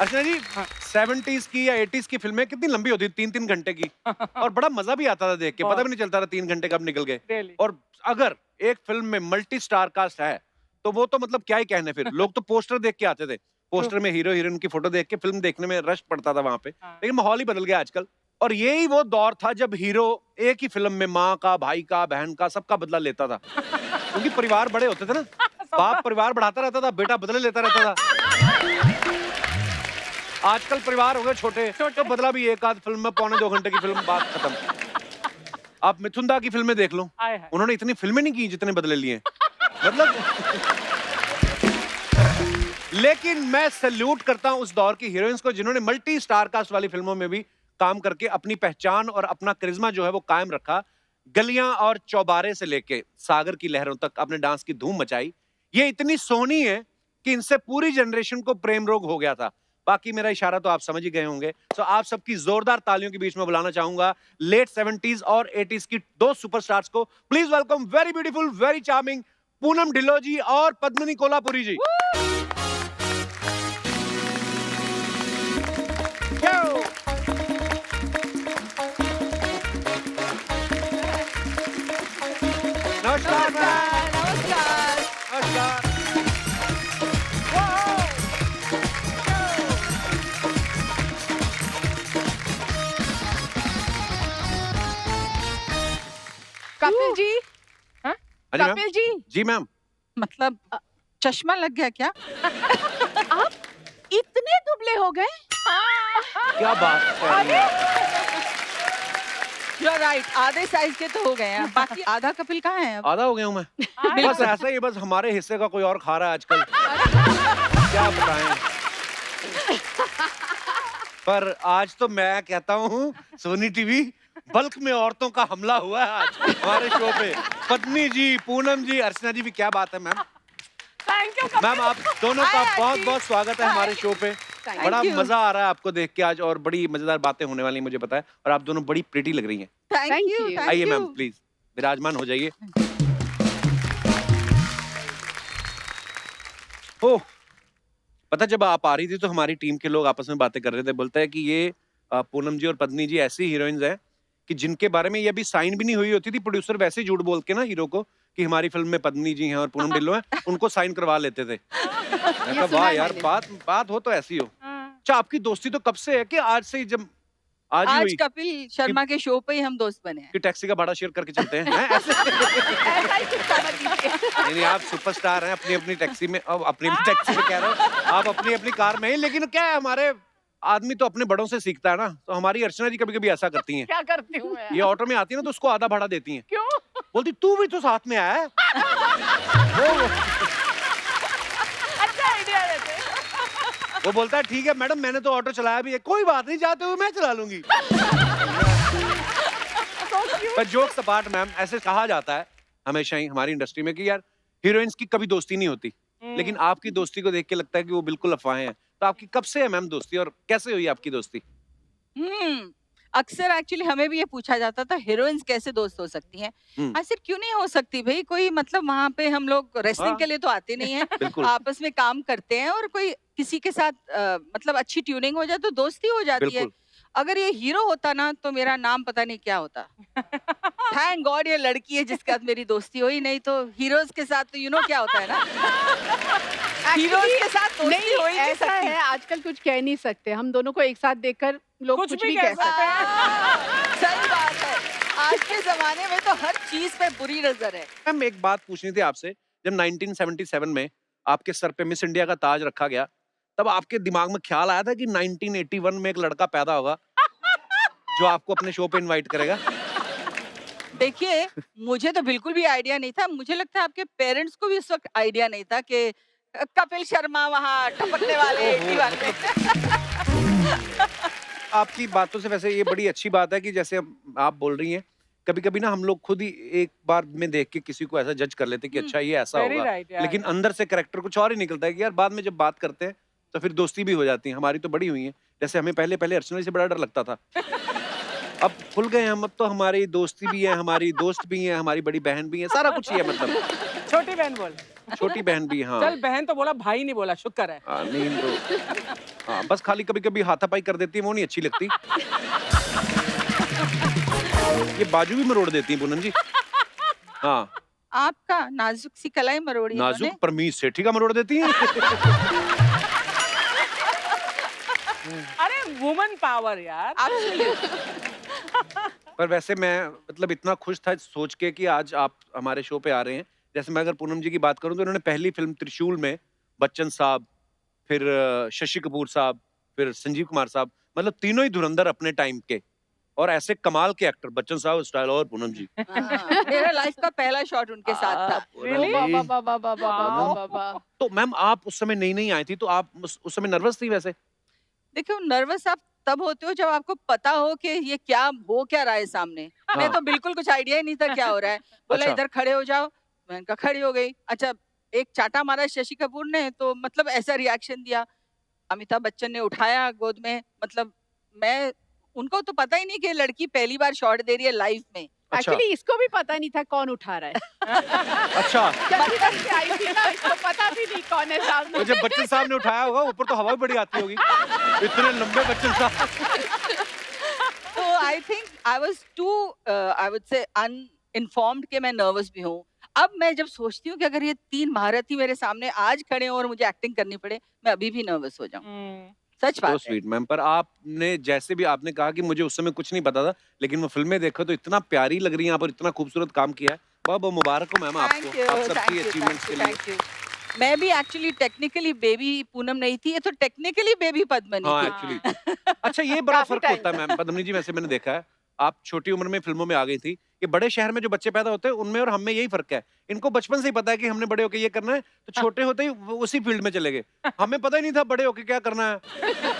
अर्चना जी, 70s की या 80s की फिल्में कितनी लंबी होती थी, 3-3 घंटे की, और बड़ा मजा भी आता था देख के, पता भी नहीं चलता था 3 घंटे कब निकल गए। और अगर एक फिल्म में मल्टी स्टार कास्ट है तो वो तो मतलब क्या ही कहने, फिर लोग तो पोस्टर देख के आते थे, पोस्टर में हीरो हीरोइन की फोटो देख के फिल्म देखने में रश पड़ता था वहां पे। लेकिन माहौल ही बदल गया आजकल, और यही वो दौर था जब हीरो एक ही फिल्म में माँ का, भाई का, बहन का, सबका बदला लेता था, क्योंकि परिवार बड़े होते थे ना, बाप परिवार बढ़ाता रहता था, बेटा बदले लेता रहता था। आजकल परिवार हो गए छोटे, तो बदला भी एक आध फिल्म में, 1.25 घंटे की फिल्म, बात खत्म। आप मिथुन दा की फिल्में देख लो, उन्होंने इतनी फिल्में नहीं की जितने बदले लिए, मतलब। लेकिन मैं सैल्यूट करता हूं उस दौर की हीरोइंस को जिन्होंने मल्टी स्टार कास्ट वाली फिल्मों में भी काम करके अपनी पहचान और अपना करिश्मा जो है वो कायम रखा। गलियां और चौबारे से लेके सागर की लहरों तक अपने डांस की धूम मचाई। ये इतनी सोहनी है कि इनसे पूरी जनरेशन को प्रेम रोग हो गया था। बाकी मेरा इशारा तो आप समझ ही गए होंगे। तो आप सबकी जोरदार तालियों के बीच में बुलाना चाहूंगा लेट 70s और 80s की दो सुपरस्टार्स को। Please welcome very beautiful, very charming Poonam Dhillon ji और पद्मिनी कोल्हापुरी जी। नमस्कार मैम। नमस्कार। नमस्कार। कपिल जी, हाँ जी मैम। कपिल जी, जी मैम। मतलब चश्मा लग गया क्या? आप इतने दुबले हो गए? क्या बात कर रही हैं? You're right, आधे साइज के तो हो गए हैं, बाकी आधा कपिल कहाँ है अब? आधा हो गया हूँ मैं। बस ऐसा ही, बस हमारे हिस्से का कोई और खा रहा है आजकल। क्या बताएं। पर आज तो मैं कहता हूँ सोनी टीवी बल्क में औरतों का हमला हुआ है आज हमारे शो पे। पत्नी जी, पूनम जी, अर्चना जी भी, क्या बात है मैम। थैंक यू मैम आप दोनों का बहुत बहुत स्वागत है हमारे शो पे। बड़ा मजा आ रहा है आपको देख के आज, और बड़ी मजेदार बातें होने वाली हैं मुझे पता है, और आप दोनों बड़ी प्रिटी लग रही हैं। Thank you. आइए मैम, प्लीज विराजमान हो जाइए। ओह, पता जब आप आ रही थी तो हमारी टीम के लोग आपस में बातें कर रहे थे, बोलते हैं कि ये पूनम जी और पत्नी जी ऐसी हीरोइंस हैं कि जिनके बारे में ये अभी साइन भी नहीं हुई होती थी, प्रोड्यूसर वैसे ही झूठ बोल के ना हीरो को कि हमारी फिल्म में पत्नी जी हैं और पूनम ढिल्लों हैं, उनको साइन करवा लेते थे। मैं कहा वाह यार, बात हो तो ऐसी हो। अच्छा, आपकी दोस्ती तो कब से है कि आज से ही, जब आज ही हुई कपिल शर्मा के शो पे ही हम दोस्त बने हैं। कि टैक्सी का भाड़ा शेयर करके चलते हैं? ऐसे ऐसा ही कुछ समझ लीजिए। नहीं, आप सुपरस्टार हैं, अपनी अपनी टैक्सी में, अब अपनी टैक्सी में कह रहा हूँ, आप अपनी अपनी कार में ही। लेकिन क्या है, हमारे आदमी तो अपने बड़ों से सीखता है ना, तो हमारी अर्चना जी कभी कभी ऐसा करती हैं। क्या करती हूँ मैं? ये ऑटो में आती है ना तो उसको आधा भाड़ा देती हैं। क्यों? बोलती तू भी तो साथ में आया है। अच्छा आइडिया देते। वो बोलता है ठीक है मैडम, मैंने तो ऑटो चलाया भी है, कोई बात नहीं, जाते हुए मैं चला लूंगी। पर जोक्स अपार्ट मैम, ऐसे कहा जाता है हमेशा ही हमारी इंडस्ट्री में कि यार हीरोइंस की कभी दोस्ती नहीं होती, लेकिन आपकी दोस्ती को देख के लगता है कि वो बिल्कुल अफवाहें हैं। तो आपकी कब से है मैम दोस्ती, और कैसे हुई आपकी दोस्ती? अक्सर एक्चुअली हमें भी ये पूछा जाता था हीरोइंस कैसे दोस्त हो सकती हैं। आखिर क्यों नहीं हो सकती भाई, कोई मतलब वहाँ पे हम लोग रेसलिंग के लिए तो आते नहीं हैं, आपस में काम करते हैं, और कोई किसी के साथ मतलब अच्छी ट्यूनिंग हो जाए तो दोस्ती हो जाती है। अगर ये हीरो होता ना तो मेरा नाम पता नहीं क्या होता। थैंक गॉड ये लड़की है जिसके साथ मेरी दोस्ती हुई, नहीं तो हीरोज के साथ तो क्या होता है ना। हीरोज के साथ दोस्ती हो ही नहीं ऐसा सकती। है, आजकल कुछ कह नहीं सकते, हम दोनों को एक साथ देखकर लोग कुछ भी कह सकते हैं। सही बात है, आज के जमाने में तो हर चीज पे बुरी नजर है। मैम एक बात पूछनी थी आपसे, जब 1977 में आपके सर पे मिस इंडिया का ताज रखा गया, तब आपके दिमाग में ख्याल आया था कि 1981 में एक लड़का पैदा होगा जो आपको अपने शो पे इनवाइट करेगा? देखिए, मुझे तो बिल्कुल भी आइडिया नहीं था। मुझे लगता है आपके पेरेंट्स को भी उस वक्त आइडिया नहीं था कि कपिल शर्मा वहाँ टपकने वाले 81 में। आपकी बातों से वैसे ये बड़ी अच्छी बात है कि जैसे आप बोल रही हैं, कभी-कभी ना हम लोग खुद ही एक बार में देख के किसी को ऐसा जज कर लेते हैं कि अच्छा ये ऐसा होगा, लेकिन अंदर से कैरेक्टर कुछ और ही निकलता है कि यार बाद में जब बात करते हैं तो फिर दोस्ती भी हो जाती है। हमारी तो बड़ी हुई है, जैसे हमें पहले अर्चना से बड़ा डर लगता था, अब खुल गए हम, अब तो हमारी दोस्ती भी है, हमारी दोस्त भी है, हमारी बड़ी बहन भी है, सारा कुछ ही है मतलब। छोटी बहन बोल। छोटी बहन भी, हाँ। चल बहन तो बोला, भाई नहीं बोला, शुक्र है। नहीं तो हाँ, बस खाली कभी-कभी हाथापाई कर देती है, वो नहीं अच्छी लगती। ये बाजू भी मरोड़ देती है पूनम जी। हाँ, आपका नाजुक सी कलाई मरोड़ी इन्होंने। नाजुक परमीत सेठी का मरोड़ देती हैं। अरे वुमन पावर यार। पर वैसे मैं मतलब इतना खुश था सोच के कि आज आप हमारे शो पे आ रहे हैं। जैसे मैं अगर पूनम जी की बात करूं तो इन्होंने पहली फिल्म त्रिशूल में बच्चन साहब, फिर शशि कपूर साहब, फिर संजीव कुमार साहब, मतलब तीनों ही धुरंधर अपने टाइम के और ऐसे कमाल के एक्टर, बच्चन साहब स्टाइल और पूनम जी। हाँ, मेरा लाइफ का पहला शॉट उनके साथ था। Really? तो मैम आप उस समय नई-नई आई थी तो आप उस समय नर्वस थी वैसे? देखो नर्वस आप तब होते हो जब आपको पता हो कि ये क्या हो क्या रहा है सामने। मैं हाँ। तो बिल्कुल कुछ आइडिया ही नहीं था क्या हो रहा है। बोला अच्छा। इधर खड़े हो जाओ, मैंने कहा खड़ी हो गई। अच्छा एक चाटा मारा शशि कपूर ने तो मतलब ऐसा रिएक्शन दिया। अमिताभ बच्चन ने उठाया गोद में, मतलब मैं उनको तो पता ही नहीं कि लड़की पहली बार शॉट दे रही है लाइफ में। अच्छा। एक्चुअली इसको भी पता नहीं था कौन उठा रहा है। अच्छा, जब इधर से आई थी ना, इसको पता भी नहीं कौन है तो सामने। जब बच्चन साहब ने उठाया होगा ऊपर तो हवा भी बड़ी आती होगी। इतने लंबे बच्चन साहब। तो I think I was to I would say uninformed कि मैं नर्वस भी हूँ। अब मैं जब सोचती हूँ कि अगर ये 3 महारथी मेरे सामने आज खड़े हों और मुझे एक्टिंग करनी पड़े, मैं अभी भी नर्वस हो जाऊँ। सच तो बात है। स्वीट मैम, पर आपने जैसे भी आपने कहा कि मुझे उस समय कुछ नहीं पता था, लेकिन वो फिल्में देखो तो इतना प्यारी लग रही हैं आप और इतना खूबसूरत काम किया है। बहुत-बहुत मुबारक हो मैम थैंक आपको, यू, आप थैंक सबकी यू, अचीवमेंट्स थैंक के यू, लिए। Thank you. मैं भी एक्चुअली टेक्निकली बेबी पूनम नहीं थी, ये तो टेक्निकली बेबी पद्मिनी हाँ, थी। एक्चुअली। अच्छा ये बड़ा काफी फ़र्क टाइम होता है मैम, पद्मिनी जी वैसे मैंने देखा है, आप छोटी उम्र में फ़िल्मों में आ गई थी। ये बड़े शहर में जो बच्चे पैदा होते हैं उनमें और हम में यही फ़र्क है। इनको बचपन से ही पता है कि हमने बड़े होके ये करना है, तो छोटे होते ही वो उसी फ़ील्ड में चले गए। हमें पता ही नहीं था बड़े होके क्या करना है।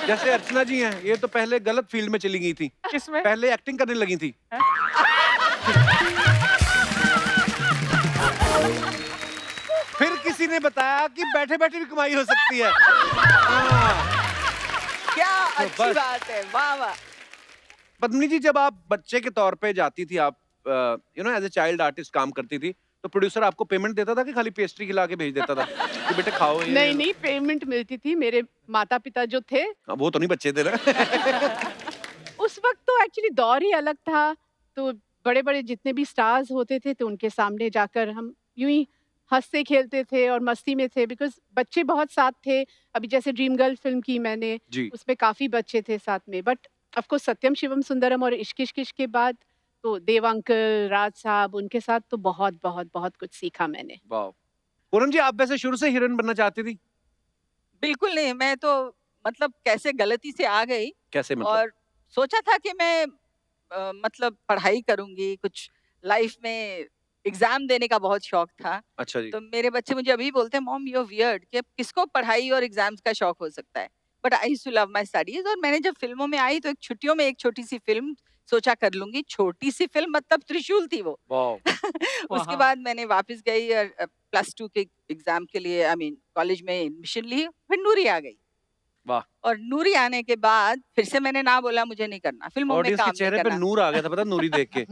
जैसे अर्चना जी हैं, ये तो पहले गलत फ़ील्ड में चली गई थी। किसमें? पहले एक्टिंग करने लगी थी। फिर किसी ने बताया कि बैठे-बैठे भी कमाई हो सकती है। हाँ। क्या तो अच्छी बस। बात है, वाह वाह। पद्मिनी जी जब आप बच्चे के तौर पे जाती थी आप you know as a child artist काम करती थी तो प्रोड्यूसर आपको पेमेंट देता था कि खाली पेस्ट्री खिला के भेज देता था कि बेटे खाओ ये नहीं नहीं, पेमेंट मिलती थी। मेरे माता पिता जो थे हाँ, वो तो नहीं बच्चे थे ना। उस वक्त तो एक्चुअली दौर ही अलग था। तो बड़े बड़े जितने भी स्टार्स होते थे तो उनके सामने जाकर हम यूं ही हंसते खेलते थे और मस्ती में थे, बिकॉज बच्चे बहुत साथ थे। अभी जैसे ड्रीम गर्ल फिल्म की मैंने, जी उसमें काफी बच्चे थे साथ में। बट ऑफ कोर्स सत्यम शिवम सुंदरम और इश्क इश्क इश्क के बाद तो देव अंकल, राज साहब, उनके साथ तो बहुत बहुत बहुत कुछ सीखा मैंने। वाह पूनम जी आप वैसे शुरू से हीरोइन बनना चाहती थी बिल्कुल नहीं, मैं तो मतलब कैसे गलती से आ गई कैसे मतलब और सोचा था कि मैं मतलब पढ़ाई करूंगी, कुछ लाइफ में एग्जाम देने का बहुत शौक था। अच्छा जी तो मेरे बच्चे मुझे अभी बोलते हैं मॉम यू आर वियर्ड कि अब किसको पढ़ाई और एग्जाम्स का शौक हो सकता है। But I used to love my studies और मैंने जब फिल्मों में आई तो एक छुट्टियों में एक छोटी सी फिल्म सोचा कर लूंगी। छोटी सी फिल्म मतलब त्रिशूल थी वो। वाह उसके बाद मैंने वापस गई और +2 के एग्जाम के लिए आई मीन कॉलेज में एडमिशन ली, फिर नूरी आ गई। वाह और नूरी आने के बाद फिर से मैंने ना बोला मुझे नहीं करना, फिल्मों में ऑडियंस के काम नहीं चेहरे पे करना। नूर आ गया था पता नूरी देख के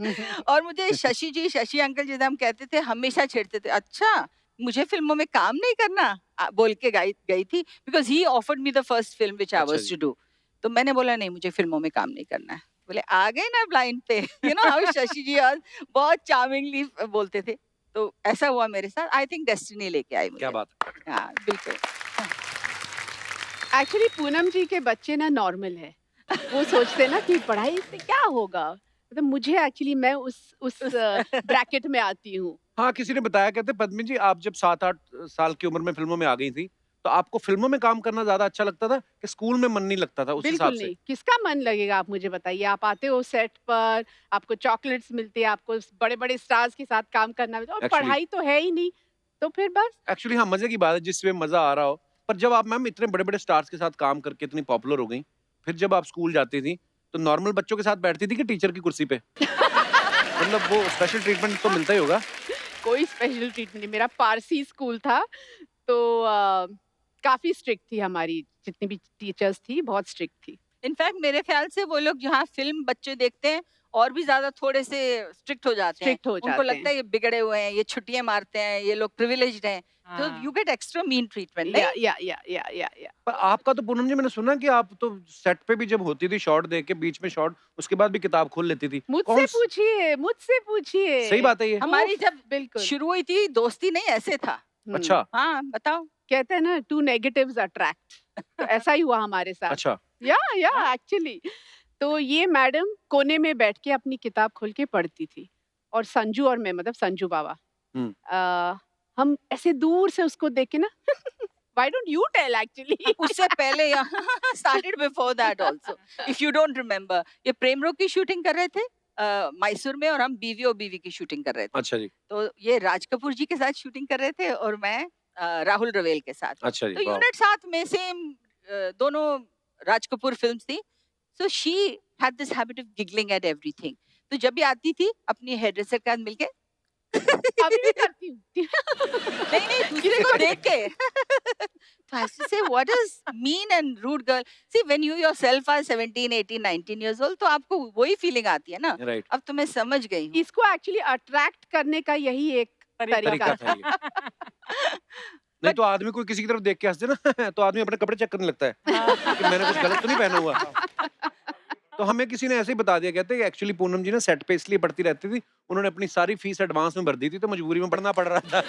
और मुझे शशि जी, शशि अंकल जिसे हम कहते थे, हमेशा छेड़ते थे, अच्छा मुझे फिल्मों में काम नहीं करना बोल के गई थी, because he offered me the first film which I अच्छा वाज जी। To do. तो मैंने बोला नहीं मुझे फिल्मों में काम नहीं करना है। बोले आ गए ना ब्लाइंड पे। यू नो हाउ शशि जी बहुत चार्मिंगली बोलते थे। तो ऐसा हुआ मेरे साथ। आई थिंक डेस्टिनी लेके आई मुझे। क्या बात हाँ बिल्कुल। एक्चुअली पूनम जी के बच्चे ना नॉर्मल है। वो सोचते हैं ना कि पढ़ाई से क्या होगा। मतलब मुझे एक्चुअली मैं उस ब्रैकेट में आती हूँ। हाँ किसी ने बताया कहते पद्मिनी जी आप जब 7-8 साल की उम्र में फिल्मों में आ गई थी तो आपको फिल्मों में काम करना ज्यादा अच्छा लगता था कि स्कूल में मन नहीं लगता था उस हिसाब बिल्कुल से नहीं, किसका मन लगेगा आप मुझे बताइए। आप आते हो सेट पर, आपको चॉकलेट्स मिलती है, आपको बड़े बड़े स्टार्स के साथ काम करना मिलता है और Actually- पढ़ाई तो है ही नहीं। तो फिर बस एक्चुअली हाँ मजे की बात है जिसमें मजा आ रहा हो। पर जब आप मैम इतने बड़े बड़े स्टार्स के साथ काम करके इतनी पॉपुलर हो गई फिर जब आप स्कूल जाती थी तो नॉर्मल बच्चों के साथ बैठती थी कि टीचर की कुर्सी पे मतलब वो स्पेशल ट्रीटमेंट तो मिलता ही होगा कोई स्पेशल ट्रीटमेंट नहीं। मेरा पारसी स्कूल था तो काफी स्ट्रिक्ट थी हमारी जितनी भी टीचर्स थी, बहुत स्ट्रिक्ट थी। इनफैक्ट मेरे ख्याल से वो लोग जहाँ फिल्म बच्चे देखते हैं और भी ज्यादा थोड़े से स्ट्रिक्ट हो जाते हैं। स्ट्रिक्ट हो उनको जाते लगता है ये बिगड़े हुए हैं, ये छुट्टियां मारते हैं, ये लोग प्रिविलेज्ड हैं, तो हाँ। You get extra mean treatment. या पर आपका तो पूनम जी मैंने सुना कि आप तो सेट पे भी जब होती थी शॉट देख के बीच में शॉट, उसके बाद भी किताब खोल लेती थी। मुझसे पूछिए सही बात है ये। हमारी जब बिल्कुल शुरू हुई थी दोस्ती नहीं ऐसे था। अच्छा हाँ बताओ। कहते हैं ना, टू नेगेटिव्स अट्रैक्ट, तो ऐसा ही हुआ हमारे साथ। अच्छा या एक्चुअली तो ये मैडम कोने में बैठ के अपनी किताब खोल के पढ़ती थी, और संजू और मैं, मतलब संजू बाबा, हम ऐसे दूर से उसको देख के ना why don't you tell actually उससे पहले started before that also, if you don't remember. ये प्रेम रोग की शूटिंग कर रहे थे मैसूर में, और हम बीवी और बीवी की शूटिंग कर रहे थे। अच्छा जी। तो ये राज कपूर जी के साथ शूटिंग कर रहे थे और मैं राहुल रवेल के साथ। अच्छा जी। तो वाह। यूनिट साथ में सेम, दोनों राज कपूर फिल्म्स थी। So she had this habit of giggling at everything. तो जब भी आती थी अपनी हेयर ड्रेसर के साथ मिलके अभी भी करती हूँ नहीं दूसरे को देख के तो I used to say what is mean and rude girl. See when you yourself are 17, 18, 19 years old, तो आपको वही फीलिंग आती है ना। राइट। अब तो मैं समझ गई हूँ। इसको एक्चुअली अट्रैक्ट करने का यही एक तरीका तरीका था ये। नहीं तो आदमी कोई किसी की तरफ देख के हंस दे ना तो आदमी अपने कपड़े चेक करने लगता है कि मैंने कुछ गलत तो नहीं पहना हुआ। तो हमें किसी ने ऐसे ही बता दिया, कहते हैं एक्चुअली पूनम जी ना सेट पे इसलिए पढ़ती रहती थी, उन्होंने अपनी सारी फीस एडवांस में भर दी थी तो मजबूरी में पढ़ना पड़ रहा था।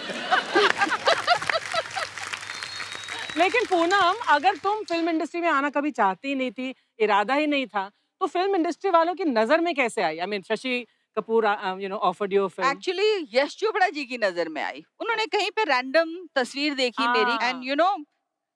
लेकिन पूनम, अगर तुम फिल्म इंडस्ट्री में आना कभी चाहती ही नहीं थी, इरादा ही नहीं था, तो फिल्म इंडस्ट्री वालों की नजर में कैसे आई? I mean Shashi Kapoor offered you film. Actually Yash Chopra ji की नजर में आई। उन्होंने कहीं पे रैंडम तस्वीर देखी मेरी, and you know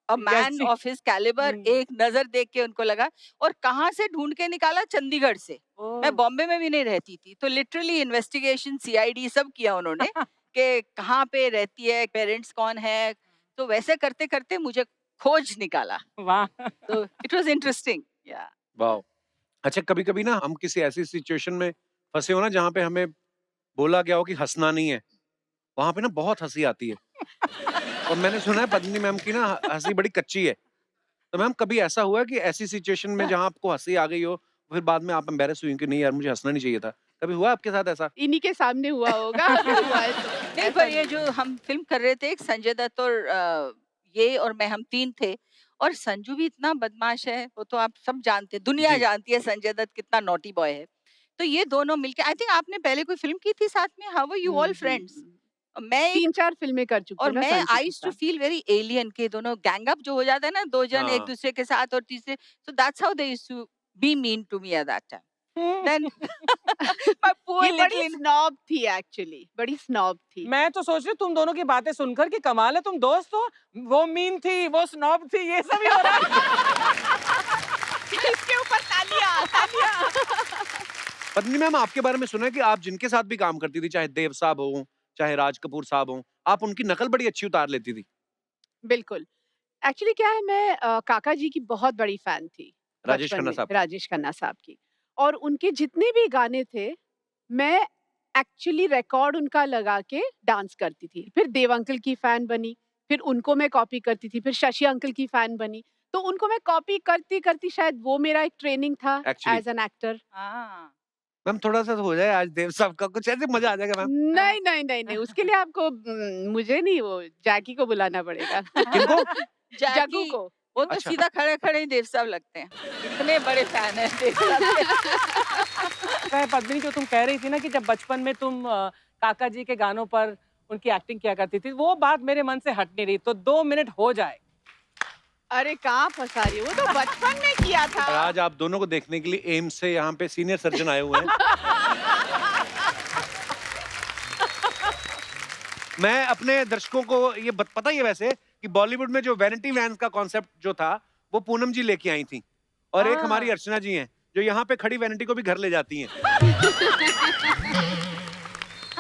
a man जी। ऑफ हिज कैलिबर, एक नजर देख के उनको लगा। और कहाँ से ढूंढ के निकाला? चंडीगढ़ से। मैं बॉम्बे में भी नहीं रहती थी, तो लिटरली इन्वेस्टिगेशन सीआईडी सब किया उन्होंने कि कहाँ पे रहती है, पेरेंट्स कौन है। तो वैसे करते करते मुझे खोज निकाला। वाह। तो इट वाज इंटरेस्टिंग। या वाह। अच्छा कभी कभी ना हम किसी ऐसी सिचुएशन में फंसे हो ना जहाँ पे हमें बोला गया हो कि हंसना नहीं है, वहां पे ना बहुत हंसी आती है। और मैंने सुना है पद्मिनी मैम की ना हंसी बड़ी कच्ची है। तो मैम कभी ऐसा हुआ है कि ऐसी सिचुएशन में जहाँ आपको हंसी आ गई हो, फिर बाद में आप एम्बैरेस हुई कि नहीं यार मुझे हंसना नहीं चाहिए था? कभी हुआ आपके साथ ऐसा? इन्हीं के सामने हुआ होगा। नहीं, पर ये जो हम फिल्म कर रहे थे, एक संजय दत्त और ये और मैं, हम 3 थे। और संजू भी इतना बदमाश है, वो तो आप सब जानते हैं, दुनिया जी। जानती है संजय दत्त कितना नॉटी बॉय है। तो ये दोनों मिलके, आई थिंक आपने पहले कोई फिल्म की थी साथ में, how were you all friends? मैं 3-4 फिल्में कर चुकी और हूँ ना मैं संजू के आई यूज्ड टू साथ। फील वेरी एलियन के दोनों गैंग अप जो हो जाता है ना, 2 जन एक हाँ। दूसरे के साथ और तीसरे, so that's how they used to be mean to me at that time. Then my poor ये बड़ी लिटिल स्नॉब थी एक्चुअली, बड़ी स्नॉब थी। मैं तो सोच रही हूँ तुम दोनों की बातें सुनकर कि कमाल है, तुम दोस्त हो, वो मीन थी, वो स्नॉब थी, ये सब ही हो रहा है। इसके ऊपर तालियां। पद्मिनी मैम आपके बारे में सुना है कि आप जिनके साथ भी काम करती थी, चाहे देव साहब हो, चाहे राज कपूर साहब हो, आप उनकी नकल बड़ी अच्छी उतार लेती थी। बिल्कुल। एक्चुअली क्या है, मैं काका जी की बहुत बड़ी फैन थी राजेश बचपन खन्ना में, साहब। राजेश खन्ना साहब की। और उनके जितने भी गाने थे, मैं एक्चुअली रिकॉर्ड उनका लगा के डांस करती थी। फिर देव अंकल की फैन बनी, फिर उनको मैं कॉपी करती थी, फिर शशि अंकल की फैन बनी। तो उनको मैं कॉपी करती शायद वो मेरा एक ट्रेनिंग था Actually। As an actor. हां। मैम थोड़ा सा हो जाए आज देव साहब का, कुछ ऐसे मजा आ जाएगा मैम। नहीं, उसके लिए आपको मुझे नहीं, वो जैकी को बुलाना पड़ेगा। किनको? जग्गू को। वो तो अच्छा। सीधा खड़े-खड़े ही देव साहब लगते हैं। इतने बड़े फैन हैं देव साहब के। मैं पद्मिनी, जो तुम कह रही थी ना कि जब बचपन में तुम काका जी के गानों पर उनकी एक्टिंग किया करती थी, वो बात मेरे मन से हट नहीं रही। तो 2 मिनट हो जाए। अरे कहाँ फंसा रही है, वो तो बचपन में किया था। और आज आप दोनों को देखने के लिए एम्स से यहाँ पे सीनियर सर्जन आए हुए हैं। मैं अपने दर्शकों को ये पता ही है वैसे कि बॉलीवुड में जो वैनिटी वैन्स का कॉन्सेप्ट जो था वो पूनम जी लेके आई थी, और एक हमारी अर्चना जी हैं जो यहाँ पे खड़ी वैनिटी को भी घर ले जाती हैं।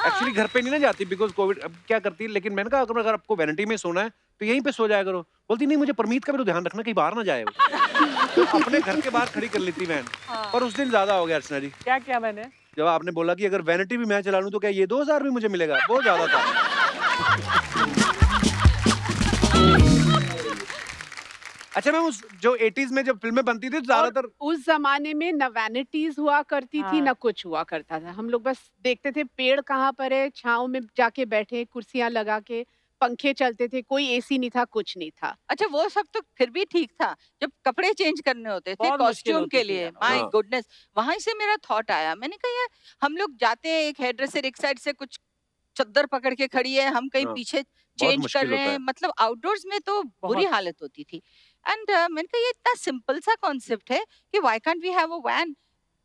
एक्चुअली घर पे नहीं ना जाती बिकॉज कोविड, अब क्या करती है, लेकिन मैंने कहा अगर आपको वैनिटी में सोना है तो यहीं पे सो जाया करो। बोलती नहीं, मुझे परमीत का भी तो ध्यान रखना कहीं बाहर ना जाए वो। तो अपने घर के बाहर खड़ी कर लेती वैन। पर उस दिन ज्यादा हो गया अर्चना जी, क्या किया मैंने? जब आपने बोला कि अगर वैनिटी भी मैं चला लूं तो क्या ये 2000 भी मुझे मिलेगा, बहुत ज्यादा था। अच्छा मैम, उस जो 80s में जब फिल्में बनती थी तो ज्यादातर उस जमाने में न वैनिटीज हुआ करती थी, हाँ। न कुछ हुआ करता था। हम लोग बस देखते थे पेड़ कहाँ पर है, छाँव में जाके बैठे, कुर्सियां लगा के, पंखे चलते थे, कोई एसी नहीं था, कुछ नहीं था। अच्छा वो सब तो फिर भी ठीक था, जब कपड़े चेंज करने होते थे बहुत मुश्किल कॉस्ट्यूम होती के थी लिए, यार। माय हाँ। गुडनेस, वहां से मेरा थॉट आया, मैंने कहा यार हम लोग जाते हैं, एक हेयर ड्रेसर एक साइड से कुछ चद्दर पकड़ के खड़ी है, हम कहीं हाँ, पीछे बहुत चेंज कर मुश्किल रहे होता हैं, है। मतलब आउटडोर्स में तो बुरी बहुत। हालत होती थी। एंड मैंने कहा ये इतना सिंपल सा कॉन्सेप्ट है कि why can't we have a van.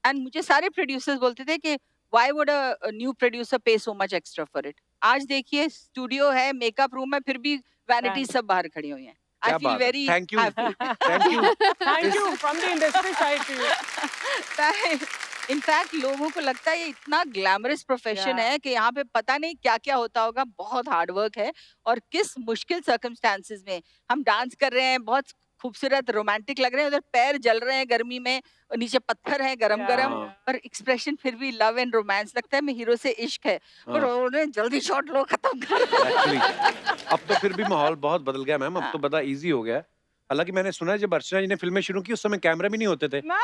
And मुझे सारे प्रोड्यूसर्स बोलते थे कि why would a new producer pay so much extra for it. आज देखिए स्टूडियो है, मेकअप रूम है, फिर भी वैनिटी सब बाहर खड़ी हुई हैं। आई क्या फील बात है, very thank you, happy. Thank you. Thank you from the industry side to you. In fact लोगों को लगता है ये इतना ग्लैमरस प्रोफेशन Yeah. है कि यहाँ पे पता नहीं क्या क्या होता होगा, बहुत हार्ड वर्क है। और किस मुश्किल सर्कमस्टांसिस में हम डांस कर रहे हैं, बहुत खूबसूरत रोमांटिक लग रहे हैं, उधर पैर जल रहे हैं गर्मी में और नीचे पत्थर है गरम गरम, हाँ। पर एक्सप्रेशन फिर भी लव एंड रोमांस, लगता है मैं हीरो से इश्क है, पर हाँ। उन्होंने जल्दी शॉट लो खत्म कर। एक्चुअली अब तो फिर भी माहौल बहुत बदल गया मैम, अब हाँ। तो बड़ा इजी हो गया है। हालांकि मैंने सुना है जब अर्चना जी ने फिल्में शुरू की उस समय कैमरा भी नहीं होते थे। ना।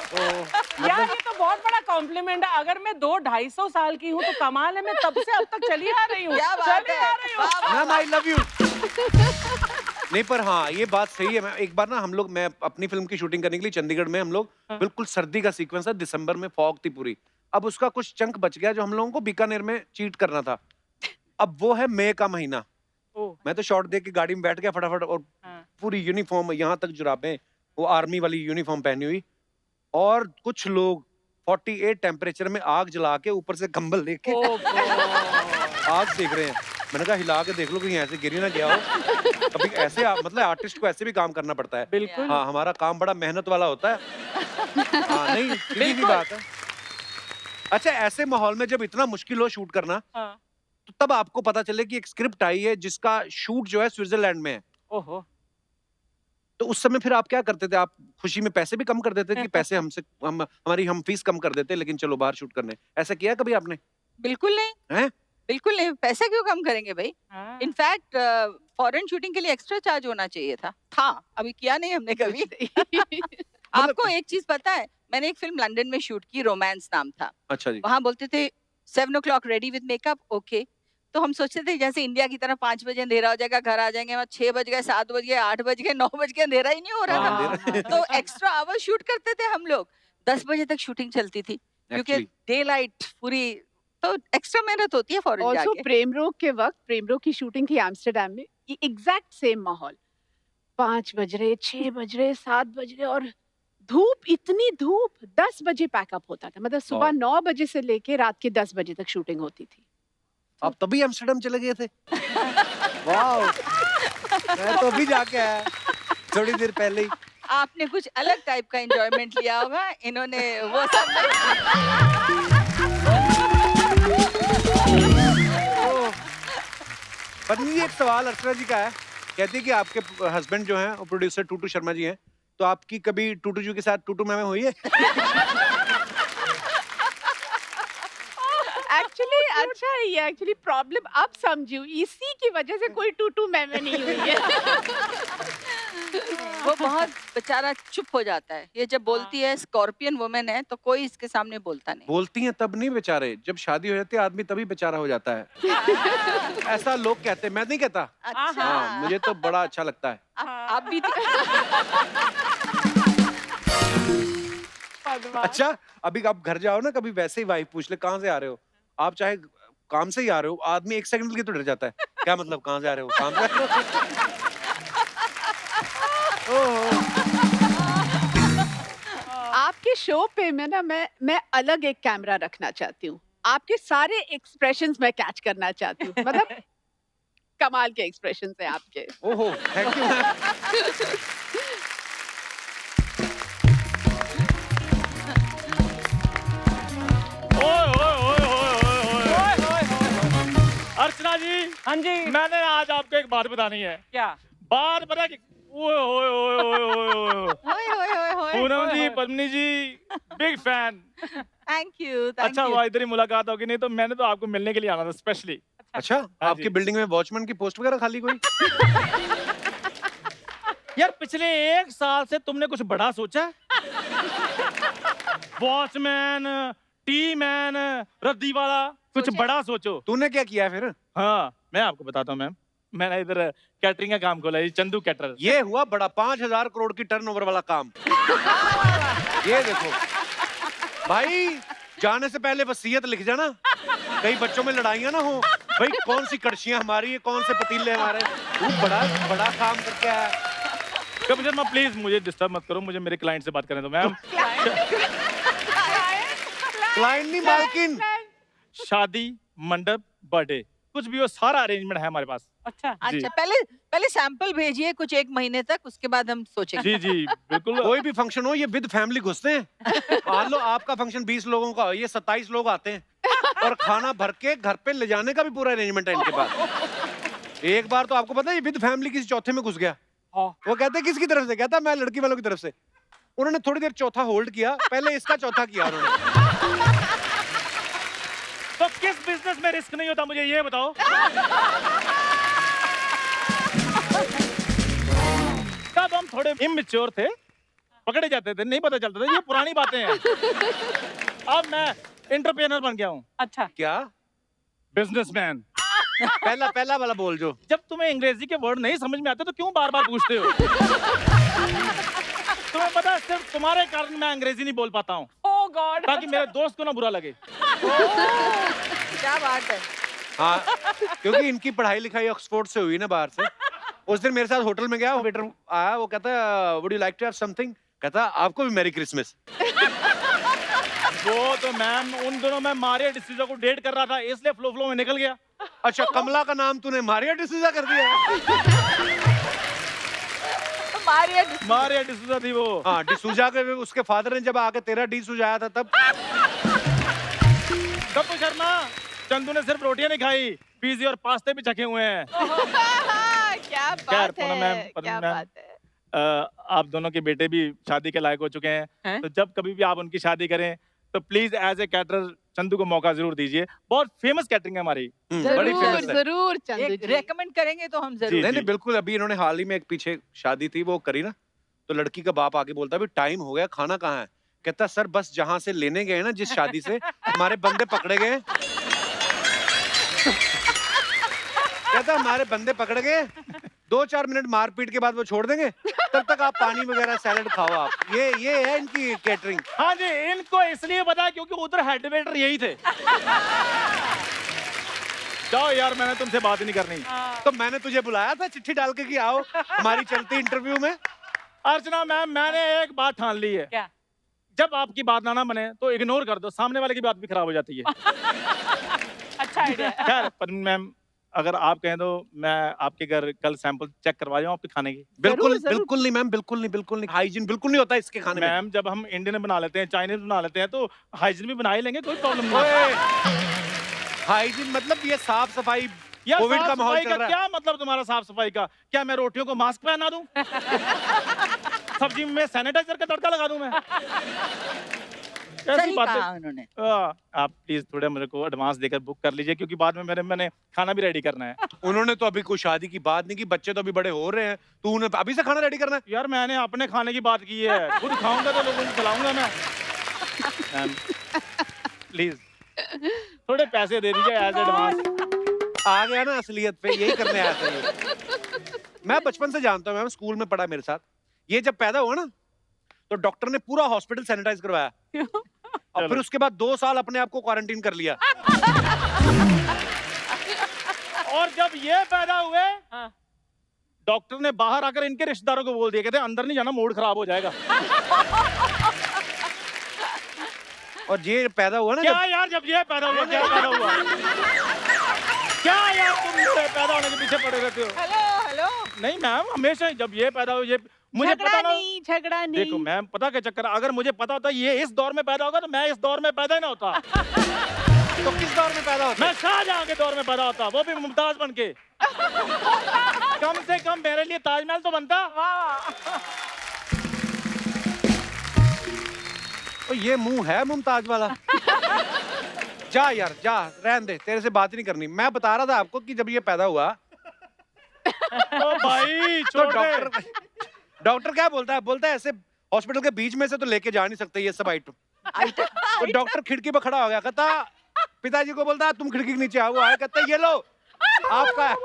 तो यार ये तो बहुत बड़ा कॉम्प्लीमेंट है। अगर मैं 200-250 साल की हूँ तो कमाल है, मैं तब से अब तक चली आ रही हूँ। क्या बात चली है, आ रही हूँ। वाह, वाह, मैम आई लव यू। नहीं पर हाँ ये बात सही है मैम। एक बार ना हम लोग, मैं अपनी फिल्म की शूटिंग करने के लिए चंडीगढ़ में, हम लोग हाँ। बिल्कुल सर्दी का सीक्वेंस था, दिसंबर में फॉग थी पूरी। अब उसका कुछ चंक बच गया जो हम लोगों को बीकानेर में चीट करना था। अब वो है मई का महीना, ओह, मैं तो शॉट देख के गाड़ी में बैठ गया फटाफट, और हाँ। पूरी यूनिफॉर्म यहाँ तक जुराबें, वो आर्मी वाली यूनिफॉर्म पहनी हुई, और कुछ लोग 48 टेम्परेचर में आग जला के ऊपर से कंबल लेके ओह गॉड। आग सेक रहे हैं। मैंने कहा हिला के देख लो कहीं ऐसे गिरी ना गया हो। कभी ऐसे मतलब आर्टिस्ट को ऐसे भी काम करना पड़ता है। बिल्कुल। हाँ हमारा काम बड़ा मेहनत वाला होता है। हाँ नहीं सीधी सी बिल्कुल। बात है। अच्छा ऐसे माहौल में जब इतना मुश्किल हो शूट करना, हाँ। तो तब आपको पता चले कि एक स्क्रिप्ट आई है जिसका शूट जो है स्विट्जरलैंड में है, ओहो। तो उस समय फिर आप क्या करते थे? आप खुशी में पैसे भी कम कर देते कि पैसे हमारी हम फीस कम कर देते, लेकिन चलो बाहर शूट करने, ऐसा किया कभी आपने? बिल्कुल नहीं, हैं? बिल्कुल नहीं, पैसा क्यों कम करेंगे भाई। हाँ। इनफैक्ट फॉरेन शूटिंग के लिए एक्स्ट्रा चार्ज होना चाहिए था, अभी किया नहीं हमने कभी। आपको एक चीज पता है, मैंने एक फिल्म लंदन में शूट की, रोमांस नाम था। अच्छा जी। वहां बोलते थे 7 o'clock ready with makeup, okay. तो हम सोचते थे जैसे इंडिया की तरह 5 बजे अंधेरा हो जाएगा, घर आ जाएंगे, वहाँ 6 बज गए, 7 बज गए, 8 बज गए, 9 बज गए, अंधेरा ही नहीं हो रहा हाँ, था। अंधेरा। तो एक्स्ट्रा आवर शूट करते थे हम लोग, 10 बजे तक शूटिंग चलती थी, क्योंकि Actually, डे लाइट पूरी, तो एक्स्ट्रा मेहनत होती है फॉरेन ऑल्सो जाके। प्रेम रोग के वक्त, प्रेम रोग की शूटिंग थी एम्स्टरडेम में, एग्जैक्ट सेम माहौल, 5 बज रहे, 6 बज रहे, 7 बज रहे, और धूप, इतनी धूप, 10 बजे पैकअप होता था, मतलब सुबह 9 बजे से लेके रात के 10 बजे तक शूटिंग होती थी। आप तभी एम्स्टर्डम चले गए थे? वाओ, मैं तो अभी जाके आया थोड़ी देर पहले ही। आपने कुछ अलग टाइप का एंजॉयमेंट लिया होगा, इन्होंने वो सब पत्नी जी एक सवाल अर्चना जी का है, कहती है कि आपके हस्बैंड जो हैं वो प्रोड्यूसर टूटू शर्मा जी हैं, तो आपकी कभी टूटू जी के साथ टूटू मैम हुई है? एक्चुअली अच्छा है ये, एक्चुअली प्रॉब्लम अब समझू, इसी की वजह से कोई टूटू मैमे नहीं हुई है। वो बहुत बेचारा चुप हो जाता है, ये जब बोलती है, स्कॉर्पियन वुमेन है, तो कोई इसके सामने बोलता नहीं। बोलती हैं तब नहीं बेचारे, जब शादी हो जाती है आदमी तभी बेचारा हो जाता है। ऐसा लोग कहते हैं, मैं नहीं कहता। अच्छा, हाँ मुझे तो बड़ा अच्छा लगता है। आप भी अच्छा अभी आप घर जाओ ना, कभी वैसे ही वाइफ पूछ ले कहाँ से आ रहे हो, आप चाहे काम से ही आ रहे हो, आदमी एक सेकंड के लिए तो डर जाता है, क्या मतलब कहाँ से आ रहे हो, काम से आ रहे हो? ओहो। आपके शो पे मैं ना, मैं अलग एक कैमरा रखना चाहती हूँ, आपके सारे एक्सप्रेशंस मैं कैच करना चाहती हूँ, मतलब कमाल के एक्सप्रेशंस हैं आपके। ओहो थैंक यू। अर्चना जी, हाँ जी। मैंने आज आपको एक बात बतानी है। क्या? बात पता है कि ओए ओए ओए ओए ओए होए होए होए होए। पूनम जी, ओए। Padmini ji, big fan. Thank you, thank अच्छा यू। हुआ इधर ही मुलाकात होगी, नहीं तो मैंने तो आपको मिलने के लिए आना था स्पेशली। अच्छा, हाँ आपकी जी। बिल्डिंग में वॉचमैन की पोस्ट वगैरह खाली कोई? यार पिछले 1 साल से तुमने कुछ बड़ा सोचा? वॉचमैन, टी मैन, रद्दी वाला, कुछ सोचे। बड़ा सोचो। तूने क्या किया है फिर? हाँ, मैं आपको बताता हूँ मैम। मैंने इधर कैटरिंग का काम खोला है, चंदू कैटरर। ये हुआ बड़ा 5,000 करोड़ की टर्नओवर वाला काम। ये देखो भाई, जाने से पहले वसीयत लिख जाना, कई बच्चों में लड़ाइयां ना हो। भाई कौन सी कड़छियां हमारी है, कौन से पतीले हमारे। तू बड़ा बड़ा काम करके आया। कब शर्मा प्लीज मुझे डिस्टर्ब मत करो, मुझे मेरे क्लाइंट से बात करने दो मैम। क्लाइंट नहीं, मालकिन। शादी, मंडप, बर्थडे, कुछ भी हो, सारा अरेंजमेंट है हमारे पास। अच्छा जी। अच्छा, पहले सैंपल भेजिए कुछ 1 महीने तक, उसके बाद हम सोचेंगे। जी जी बिल्कुल। कोई भी फंक्शन हो, ये विद फैमिली घुसते हैं। मान लो आपका फंक्शन 20 लोगों का हो, ये 27 लोग आते हैं और खाना भर के घर पे ले जाने का भी पूरा अरेंजमेंट है इनके पास। एक बार तो आपको पता है, ये विद फैमिली किसी चौथे में घुस गया। हाँ। वो कहते हैं किसकी तरफ से? कहता मैं लड़की वालों की तरफ से। उन्होंने थोड़ी देर चौथा होल्ड किया, पहले इसका चौथा किया उन्होंने। तो किस बिजनेस में रिस्क नहीं होता, मुझे ये बताओ। तब हम थोड़े इमेच्योर थे, पकड़े जाते थे, नहीं पता चलता था, ये पुरानी बातें हैं। अब मैं एंटरप्रेन्योर बन गया हूँ, अच्छा क्या? बिजनेसमैन। पहला वाला बोल जो। जब तुम्हें अंग्रेजी के वर्ड नहीं समझ में आते तो क्यों बार बार पूछते हो? तुम्हें पता है, सिर्फ तुम्हारे कारण मैं अंग्रेजी नहीं बोल पाता हूँ, ओह गॉड। ताकि मेरे दोस्त को ना बुरा लगे। क्या बात है। हाँ, क्योंकि इनकी पढ़ाई लिखाई ऑक्सफोर्ड से हुई ना, बाहर से। उस दिन मेरे साथ होटल में गया, वेटर आया, वो कहता would you like to have something? कहता आपको भी मैरी क्रिसमस। वो तो मैम उन दिनों मैं मारिया डिसूजा को डेट कर रहा था, इसलिए फ्लो में निकल गया। अच्छा, कमला का नाम तूने मारिया डिसूजा कर दिया? मारिया डिसूजा थी वो। हाँ, डिसूजा के उसके फादर ने जब आके तेरा डी सुझाया था तब। कब शर्मा, चंदू ने सिर्फ रोटियां नहीं खाई, पिज़्ज़ा और पास्ते भी चखे हुए हैं। क्या खैर, बात है, क्या मैम, बात है। आप दोनों के बेटे भी शादी के लायक हो चुके हैं, तो जब कभी भी आप उनकी शादी करें तो please as a caterer Chandu को मौका जरूर दीजिए। बहुत फेमस कैटरिंग है हमारी। बड़ी जरूर फेमस है। जरूर चंदू एक जी। रेकमेंड करेंगे तो हम जी, जरूर। नहीं बिल्कुल। अभी इन्होंने हाल ही में एक पीछे शादी थी, वो करी ना, तो लड़की का बाप आके बोलता है टाइम हो गया, खाना कहाँ है? कहता सर बस जहां से लेने गए ना, जिस शादी से, हमारे बंदे पकड़े गए। कहता हमारे बंदे पकड़ गए, 2-4 मिनट मारपीट के बाद वो छोड़ देंगे, तब तक आप पानी वगैरह सैलेड खाओ आप। ये है इनकी कैटरिंग। हाँ जी, इनको इसलिए पता है क्योंकि उधर हेड वेटर यही थे। जाओ यार, मैंने तुमसे बात ही नहीं करनी। तो मैंने तुझे बुलाया था चिट्ठी डाल के कि आओ हमारी चलती इंटरव्यू में। अर्चना मैम, मैंने एक बात ठान ली है, क्या? जब आपकी बात ना बने तो इग्नोर कर दो, सामने वाले की बात भी खराब हो जाती है। अच्छा आइडिया। खैर, पर मैम अगर आप कहें तो मैं आपके घर कल सैंपल चेक करवा जाऊं आपके खाने की। बिल्कुल जरूर। बिल्कुल नहीं मैम, बिल्कुल नहीं। हाइजीन बिल्कुल नहीं होता इसके खाने में। मैम जब हम इंडियन बना लेते हैं, चाइनीज बना लेते हैं, तो हाइजीन भी बना ही लेंगे, कोई प्रॉब्लम नहीं। हाइजीन मतलब ये साफ सफाई, यार कोविड का साफ माहौल सफाई चल का रहा है। क्या मतलब तुम्हारा साफ सफाई का? क्या मैं रोटियों को मास्क पहना दूं? सब्जी में सैनिटाइजर का तड़का लगा दूं मैं? ऐसी सही बातें। कहा उन्होंने। आप प्लीज थोड़ा मेरे को एडवांस देकर बुक कर लीजिए, क्योंकि बाद में मैंने खाना भी रेडी करना है। उन्होंने तो अभी कोई शादी की बात नहीं की, बच्चे तो अभी बड़े हो रहे हैं, तू उन्हें अभी से खाना रेडी करना है? यार मैंने अपने खाने की बात की है, खुद खाऊंगा तो लोगों को खिलाऊंगा मैं। प्लीज थोड़े पैसे दे दीजिए एज एडवांस। आ गया ना असलियत पे, यही करने आया था ये। मैं बचपन से जानता हूँ, मैम स्कूल में पढ़ा मेरे साथ। ये जब पैदा हुआ ना, तो डॉक्टर ने पूरा हॉस्पिटल सैनिटाइज करवाया, और फिर उसके बाद 2 साल अपने आप को क्वारंटीन कर लिया। और जब ये पैदा हुए, डॉक्टर ने बाहर आकर इनके रिश्तेदारों को बोल दिया, कहते अंदर नहीं जाना, मूड खराब हो जाएगा। और ये पैदा हुआ ना क्या जब, यार, जब ये पैदा हुआ, क्या पैदा हुआ? क्या यार, तुम मेरे पैदा होने के पीछे पड़े रहते हो? हेलो नहीं मैम, हमेशा जब ये पैदा हो, ये मुझे पता ना। झगड़ा नहीं। देखो मैम, पता क्या चक्कर है, अगर मुझे पता होता ये इस दौर में पैदा होगा तो मैं इस दौर में पैदा ही ना होता। तो किस दौर में पैदा होता मैं है? शाहजहां के दौर में पैदा होता, वो भी मुमताज बन के। कम से कम मेरे लिए ताजमहल तो बनता। तो ये मुंह है मुमताज वाला। जा यार जा, रहने दे, तेरे से बात ही नहीं करनी। मैं बता रहा था आपको कि जब ये पैदा हुआ ओ भाई तो छोड़ दे। डॉक्टर क्या बोलता है? बोलता है ऐसे हॉस्पिटल के बीच में से तो लेके जा नहीं सकते ये सब आइटम। तो डॉक्टर खिड़की पे खड़ा हो गया, कहता पिताजी को बोलता तुम खिड़की के नीचे आओ। वो आया, कहता ये लो आपका है।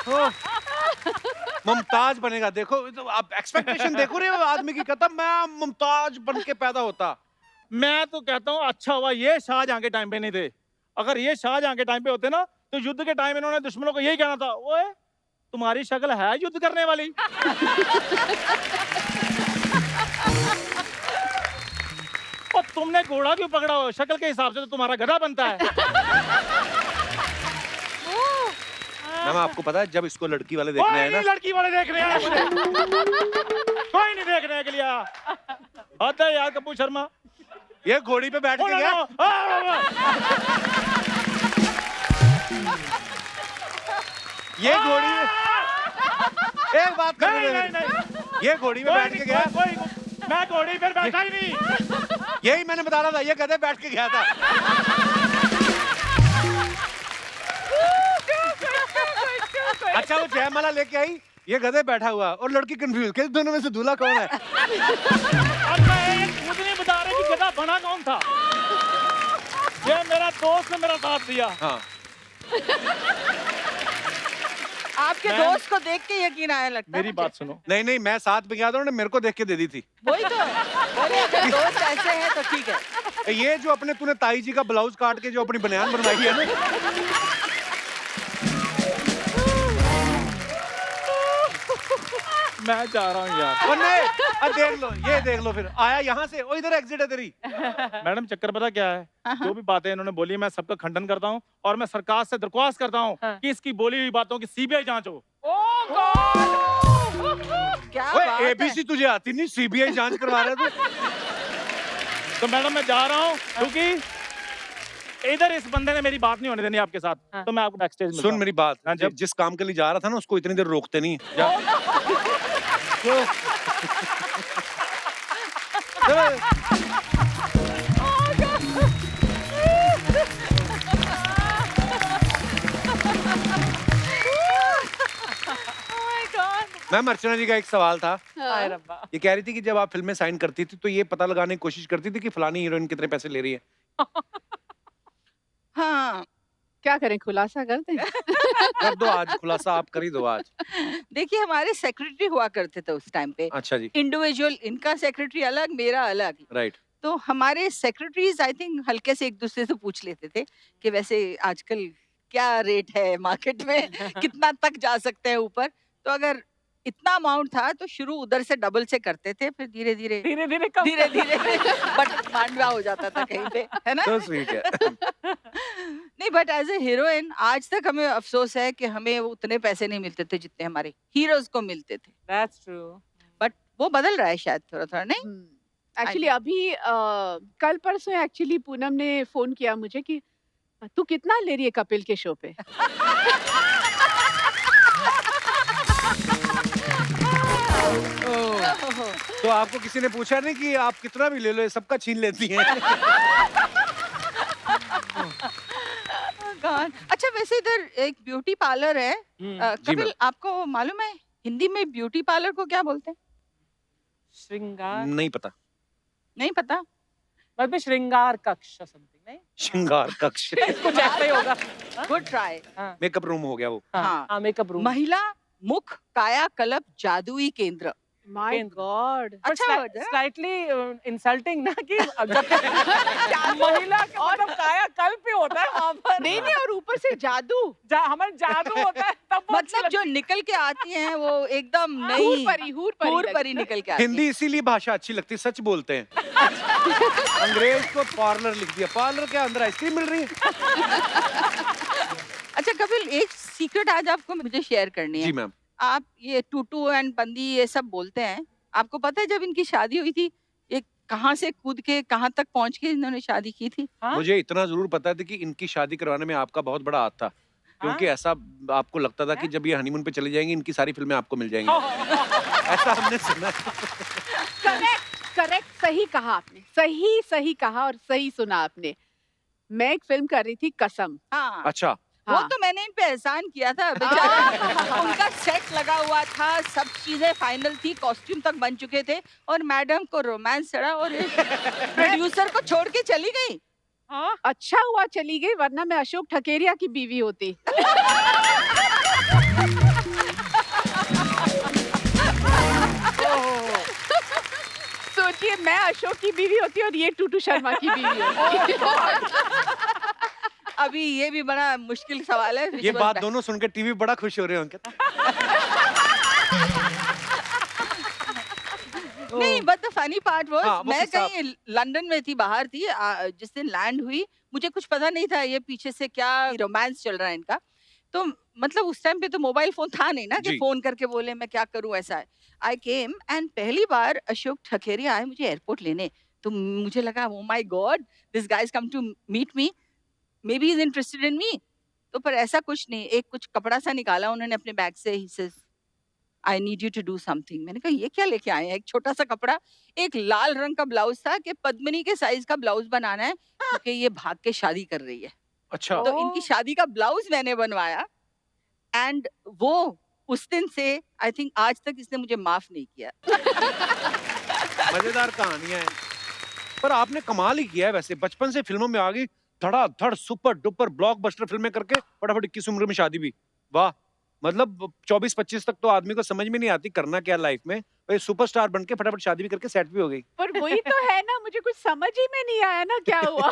ओ, मुमताज बनेगा। देखो तो आप एक्सपेक्टेशन देखो रहे हो आदमी की, कहता मैं मुमताज बन के पैदा होता। मैं तो कहता हूँ अच्छा हुआ ये शाहजहां के टाइम पे नहीं थे। अगर ये शाहजहां के टाइम पे होते ना तो युद्ध के टाइम इन्होंने दुश्मनों को यही कहना था, ओए तुम्हारी शक्ल है युद्ध करने वाली। और तुमने घोड़ा क्यों पकड़ा हो? शक्ल के हिसाब से तो तुम्हारा गधा बनता है। मैम आपको पता है जब इसको लड़की वाले देखने आए ना, लड़की वाले देख रहे हैं मुझे। कोई नहीं देखने के लिए। आता है यार कपूर शर्मा, ये घोड़ी पे बैठ के गया। ये घोड़ी एक बात कर नहीं, ये घोड़ी पे बैठ के गया। मैं घोड़ी पर बैठा ही नहीं। यही मैंने बता रहा था, ये गधे बैठ के गया था। अच्छा वो जयमाला लेके आई, ये गधे बैठा हुआ और लड़की कंफ्यूज कि दोनों में से दूल्हा कौन है। और मैं ये खुद नहीं बता रहा कि गधा बना कौन था। ये मेरा दोस्त ने मेरा साथ दिया। हाँ आपके दोस्त को देख के यकीन आया लगता है। मेरी बात सुनो। नहीं नहीं, मैं साथ में गया था, उन्होंने मेरे को देख के दे दी थी। वही तो, बोले अगर दोस्त ऐसे हैं तो ठीक है। ये जो अपने तूने ताई जी का ब्लाउज काट के जो अपनी बनियान बनवाई है ना, मैं जा रहा हूँ यार। और नहीं, देख लो, ये देख लो, फिर आया यहाँ से, ओ इधर एग्जिट है तेरी। मैडम चक्कर पता क्या है, जो भी बातें इन्होंने बोली मैं सबका खंडन करता हूँ और मैं सरकार से दरख्वास्त करता हूँ कि इसकी बोली हुई बातों की सीबीआई जांच हो। क्या बात है? एबीसी तुझे आती नहीं, सीबीआई जांच करवा रहा है तू। तो मैडम मैं जा रहा हूँ क्योंकि इधर इस बंदे ने मेरी बात नहीं होने देनी आपके साथ। तो मैं आपको बैकस्टेज मिलता सुन हूँ। मेरी बात, हाँ जी। जब जिस काम के लिए जा रहा था ना उसको इतनी देर रोकते नहीं। जा। मैम अर्चना जी का एक सवाल था। हाय रब्बा। ये कह रही थी कि जब आप फिल्में साइन करती थी तो ये पता लगाने की कोशिश करती थी कि फलानी हीरोइन कितने पैसे ले रही है। हाँ क्या करें, खुलासा कर दें? कर दो आज, खुलासा आप कर ही दो आज। देखिए हमारे सेक्रेटरी हुआ करते थे उस टाइम पे, अच्छा जी, इंडिविजुअल, इनका सेक्रेटरी अलग मेरा अलग। राइट। तो हमारे सेक्रेटरीज आई थिंक हल्के से एक दूसरे से पूछ लेते थे कि वैसे आजकल क्या रेट है मार्केट में, कितना तक जा सकते हैं ऊपर। तो अगर इतना अमाउंट था तो शुरू उधर से डबल से करते थे, फिर धीरे धीरे बट मांडवा हो जाता था कहीं पे, है ना। तो स्वीट है। नहीं बट एज ए हीरोइन आज तक हमें अफसोस है कि हमें वो उतने पैसे नहीं मिलते थे जितने हमारे हीरोज को मिलते थे। That's true. बट वो बदल रहा है शायद थोड़ा थोड़ा, नहीं? एक्चुअली अभी कल परसों एक्चुअली पूनम ने फोन किया मुझे कि तू कितना ले रही है कपिल के शो पे। तो आपको किसी ने पूछा नहीं कि आप कितना भी ले लो, ये सबका छीन लेती हैं। God. अच्छा वैसे इधर एक ब्यूटी पार्लर है, जी कपिल मैम। आपको मालूम है हिंदी में ब्यूटी पार्लर को क्या बोलते हैं? श्रृंगार, नहीं पता। नहीं पता? बाद में श्रृंगार कक्ष or something, नहीं? श्रृंगार कक्ष। कुछ ऐसा ही होगा। Good try. मेकअप रूम हो गया वो। हाँ। Makeup room. महिला मुख कायाकल्प जादुई केंद्र। My God. अच्छा word है। स्लाइटली इंसल्टिंग ना कि जब महिला का मतलब कायाकल्प ही होता है वहाँ पर। नहीं नहीं, और ऊपर से जादू, हमारे जादू होता है तब वो अच्छी मतलब जो निकल के आती हैं वो एकदम नई हूर हूर परी परी निकल के आती है। हिंदी इसीलिए भाषा अच्छी लगती है, सच बोलते हैं। अंग्रेज को पार्लर लिख दिया, पार्लर के अंदर आइसक्रीम मिल रही है। अच्छा कपिल एक सीक्रेट आज आपको मुझे शेयर करनी है। जी मैम। आप ये टूटू एंड बंदी ये सब बोलते हैं, आपको पता है जब इनकी शादी हुई थी ये कहाँ से कूद के कहाँ तक पहुँच के इन्होंने शादी की थी? हाँ? मुझे इतना जरूर पता था कि इनकी शादी करवाने में आपका बहुत बड़ा हाथ था। क्योंकि ऐसा आपको लगता था कि जब ये हनीमून पे चली जाएंगी इनकी सारी फिल्में आपको मिल जाएंगी। ऐसा हमने सुना है। करेक्ट करेक्ट, सही कहा आपने, सही कहा और सही सुना आपने। मैं एक फिल्म कर रही थी कसम। हाँ अच्छा, वो तो मैंने इन पे एहसान किया था बेचारा। उनका सेट लगा हुआ था, सब चीजें फाइनल थी, कॉस्ट्यूम तक बन चुके थे और मैडम को रोमांस चढ़ा और प्रोड्यूसर को छोड़ के चली गई। अच्छा हुआ चली गई, वरना मैं अशोक ठकेरिया की बीवी होती। सोचिए, मैं अशोक की बीवी होती और ये टूटू शर्मा की बीवी होती। अभी ये भी बड़ा मुश्किल सवाल है। ये बात दोनों सुन के टीवी बड़ा खुश हो रहे होंगे। नहीं, but the funny part was, हाँ, वो मैं किस्सा- कहीं लंदन में थी, बाहर थी, जिस दिन लैंड हुई, मुझे कुछ पता नहीं था ये पीछे से क्या रोमांस चल रहा है इनका। तो मतलब उस टाइम पे तो मोबाइल फोन था नहीं ना कि जी। फोन करके बोले मैं क्या करूं, ऐसा है। आई केम एंड पहली बार अशोक ठकेरिया आए मुझे एयरपोर्ट लेने, तो मुझे लगा oh my god, this guys come to meet me, maybe is interested in me. तो पर ऐसा कुछ नहीं, एक कुछ कपड़ा सा निकाला उन्होंने अपने बैग से, he says I need you to do something. मैंने कहा ये क्या लेके आए हैं? एक छोटा सा कपड़ा, एक लाल रंग का ब्लाउज था कि पद्मिनी के साइज का ब्लाउज बनाना है क्योंकि ये भाग के शादी कर रही है। अच्छा, तो इनकी शादी का ब्लाउज मैंने बनवाया एंड वो उस दिन से आई थिंक आज तक इसने मुझे माफ नहीं किया। मजेदार कहानियां हैं। पर आपने कमाल ही किया है वैसे, बचपन से फिल्मों में आ गई, धड़ाधड़ सुपर डुपर ब्लॉकबस्टर फिल्में करके फटाफट 21 उम्र में शादी भी। वाह, मतलब 24-25 तक तो आदमी को समझ में नहीं आती करना क्या लाइफ में, भाई सुपरस्टार बन के फटाफट शादी भी करके सेट भी हो गई। पर वही तो है ना, मुझे कुछ समझ ही में नहीं आया ना क्या हुआ।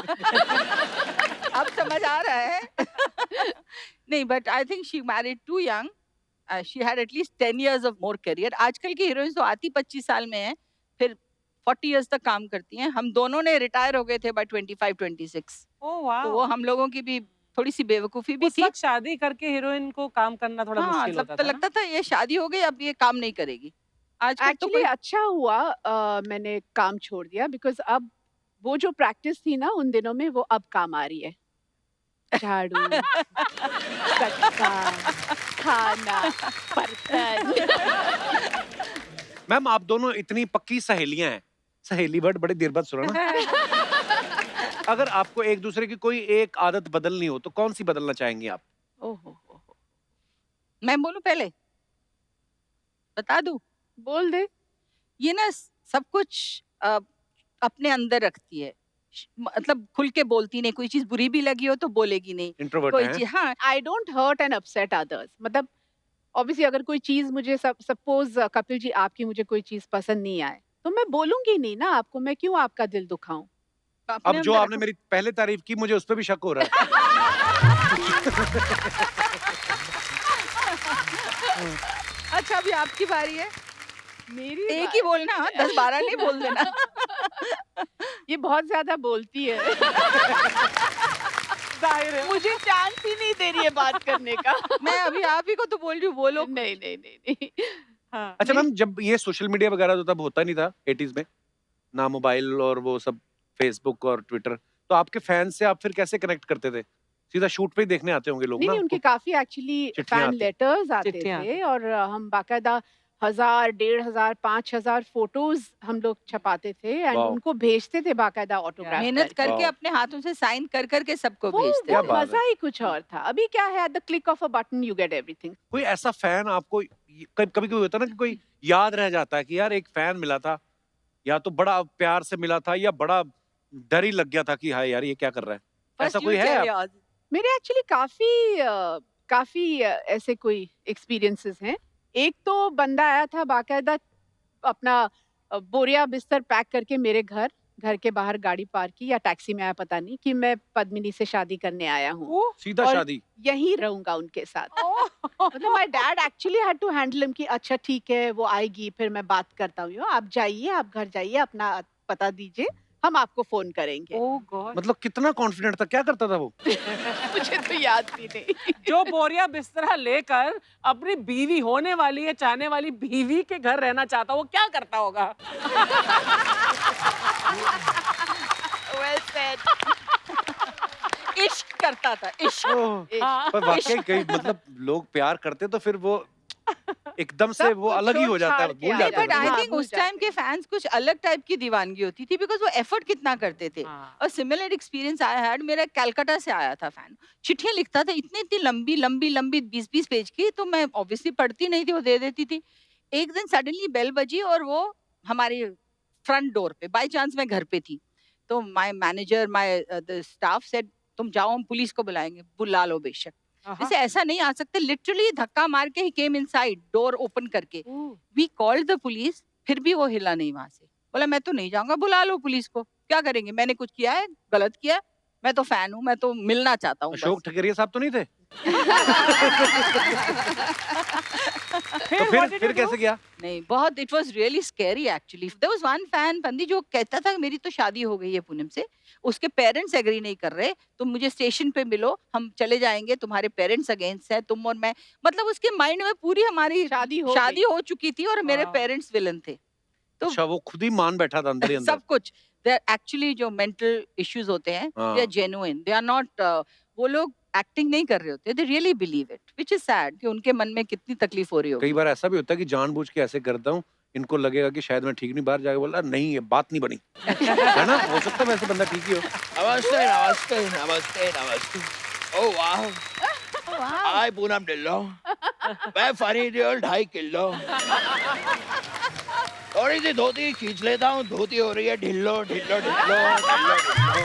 अब समझ आ रहा है। नहीं, but I think she married too young, she had at least 10 years of more career. आजकल की हीरोइंस तो आती 25 साल में है, फिर 40 years तक काम करती हैं। हम दोनों ने रिटायर हो गए थे बाय 25-26, ओह वाह, तो वो हम लोगों की भी थोड़ी सी बेवकूफी भी उस थी। वक्त शादी करके हीरोइन को काम करना थोड़ा हाँ, मुश्किल तब होता तो था ना? लगता था ये शादी हो गई, अब ये काम नहीं करेगी। आजकल तो एक्चुअली कोई अच्छा हुआ मैंने काम छोड़ दिया, बिकॉज अब वो जो प्रैक्टिस थी ना उन दिनों में, वो अब काम आ रही है। झाड़ू, कचरा, खाना, बर्तन। मैम, आप दोनों इतनी पक्की सहेलियां हैं, सहेली वर्ड बड़ी देर बाद सुना ना। अगर आपको एक दूसरे की कोई एक आदत बदलनी हो तो कौन सी बदलना चाहेंगी आप? ओहो, मैं बोलूं पहले, बता दूं? बोल दे। ये ना सब कुछ अपने अंदर रखती है, मतलब खुल के बोलती नहीं, कोई चीज बुरी भी लगी हो तो बोलेगी नहीं, इंट्रोवर्ट कोई हैं? चीज। हाँ, I don't hurt and upset others. मतलब ऑब्वियसली अगर कोई चीज मुझे सपोज कपिल जी आपकी मुझे कोई चीज पसंद नहीं आए तो मैं बोलूंगी नहीं ना आपको, मैं क्यों आपका दिल दुखाऊं। अपने अब जो अंदर आपने रखो। मेरी पहले तारीफ की, मुझे उस पर भी शक हो रहा है। अच्छा, अभी आपकी बारी है, मेरी एक ही बोलना, 10-12 नहीं बोल देना। ये बहुत ज्यादा बोलती है। जाहिर है। मुझे चांस ही नहीं दे रही है बात करने का। मैं अभी आप ही को तो बोल रही हूँ, बोलो। नहीं नहीं नहीं नहीं। हाँ, अच्छा मैम, जब ये सोशल मीडिया वगैरह तो तब होता नहीं था 80s में, ना मोबाइल और वो सब फेसबुक और ट्विटर, तो आपके फैंस से आप फिर कैसे कनेक्ट करते थे? सीधा शूट पे ही देखने आते होंगे लोग नहीं ना नहीं, उनके आपको? काफी एक्चुअली चिट्ठियाँ फैन आती। लेटर्स आते चिट्ठियाँ थे और हम बाकायदा 1000, 1500, 5000 फोटोज हम लोग छपाते थे एंड वाओ। उनको भेजते थे बाकायदा ऑटोग्राफ मेहनत करके वाह। अपने हाथों से साइन कर करके सबको वो भेजते क्या वो थे। बात है। मजा ही कुछ और था। अभी क्या है, at the click of a button you get everything. कोई ऐसा फैन आपको कभी कभी होता है ना कि कोई याद रह जाता है कि यार एक फैन मिला था, या तो बड़ा प्यार से मिला था या बड़ा डर ही लग गया था कि हाय यार ये क्या कर रहा है, ऐसा First कोई you है? tell आप- yours. मेरे एक्चुअली काफी ऐसे कोई एक्सपीरियंसेस हैं। एक तो बंदा आया था बाकायदा अपना बोरिया बिस्तर पैक करके मेरे घर के बाहर गाड़ी पार्क की या टैक्सी में आया, पता नहीं, कि मैं पद्मिनी से शादी करने आया हूँ, सीधा और- शादी? यहीं रहूंगा उनके साथ। मतलब my dad actually had to handle him कि अच्छा ठीक है वो आएगी, फिर मैं बात करता हूँ, आप जाइए, आप घर जाइए, अपना पता दीजिए, हम आपको फोन करेंगे। ओह गॉड, मतलब कितना कॉन्फिडेंट था, क्या करता था वो? मुझे तो याद भी नहीं। जो बोरिया बिस्तरा लेकर अपनी बीवी होने वाली है, चाहने वाली बीवी के घर रहना चाहता, वो क्या करता होगा? Well said. इश्क करता था, इश्क। ओह, पर वाकई कई मतलब लोग प्यार करते तो फिर वो एकदम से सब वो कुछ अलग ही हो जाता है, छोड़-छाड़ के भूल आ जाते बट हैं। आई हाँ, थिंक भूल उस टाइम जाते के फैंस कुछ अलग टाइप की दीवानगी होती थी, बिकॉज वो एफर्ट कितना करते थे। हाँ। और सिमिलर एक्सपीरियंस आई हैड, मेरा कलकत्ता से आया था फैन, चिट्ठियां लिखता था इतनी इतनी लंबी लंबी लंबी 20-20 पेज की, तो मैं ऑब्वियसली पढ़ती नहीं थी, वो दे देती थी। एक दिन सडनली बेल बजी और वो हमारी फ्रंट डोर पे, बाय चांस मैं घर पे थी, तो my manager my the staff said तुम जाओ, हम पुलिस को बुलाएंगे। बुला लो बेशक, जैसे ऐसा नहीं आ सकते, लिटरली धक्का मार के ही केम इनसाइड, डोर ओपन करके। वी कॉल्ड द पुलिस, फिर भी वो हिला नहीं वहां से। बोला मैं तो नहीं जाऊंगा, बुला लो पुलिस को, क्या करेंगे, मैंने कुछ किया है, गलत किया है? मैं तो फैन हूँ, मैं तो मिलना चाहता हूँ अशोक बस। ठकरिया साहब तो नहीं थे? तो what did फिर you do? कैसे किया? नहीं, बहुत it was really scary actually. There was one fan बंदी जो कहता था मेरी तो शादी हो गई है पूनम से, उसके पेरेंट्स एग्री नहीं कर रहे, तुम मुझे स्टेशन पे मिलो, हम चले जाएंगे, तुम्हारे पेरेंट्स अगेंस्ट है, तुम और मैं। मतलब उसके माइंड में पूरी हमारी शादी हो शादी गई। हो चुकी थी और मेरे हाँ। पेरेंट्स विलन थे। तो अच्छा, वो खुद ही मान बैठा था अंदर ही अंदर। सब कुछ, दे एक्चुअली जो मेंटल इश्यूज होते हैं, दे आर हाँ। जेन्युइन, दे आर नॉट, वो लोग एक्टिंग नहीं कर रहे होते, they really believe it, which is sad कि उनके मन में कितनी तकलीफ हो रही होगी। कई बार ऐसा भी होता है कि जानबूझ के ऐसे करता हूँ, इनको लगेगा कि शायद मैं ठीक नहीं, बाहर जाके बोला नहीं ये बात नहीं बनी। है ना, हो सकता है वैसे बंदा ठीक ही हो। नमस्ते नमस्ते नमस्ते नमस्ते। ओह वाह, हाय पूनम ढिल्लो, मैं फनी ड्यूल 2.5 किलो। थोड़ी सी धोती खींच लेता हूँ, धोती हो रही है ढिल्लो ढिल्लो ढिल्लो ढिल्लो ढिल्लो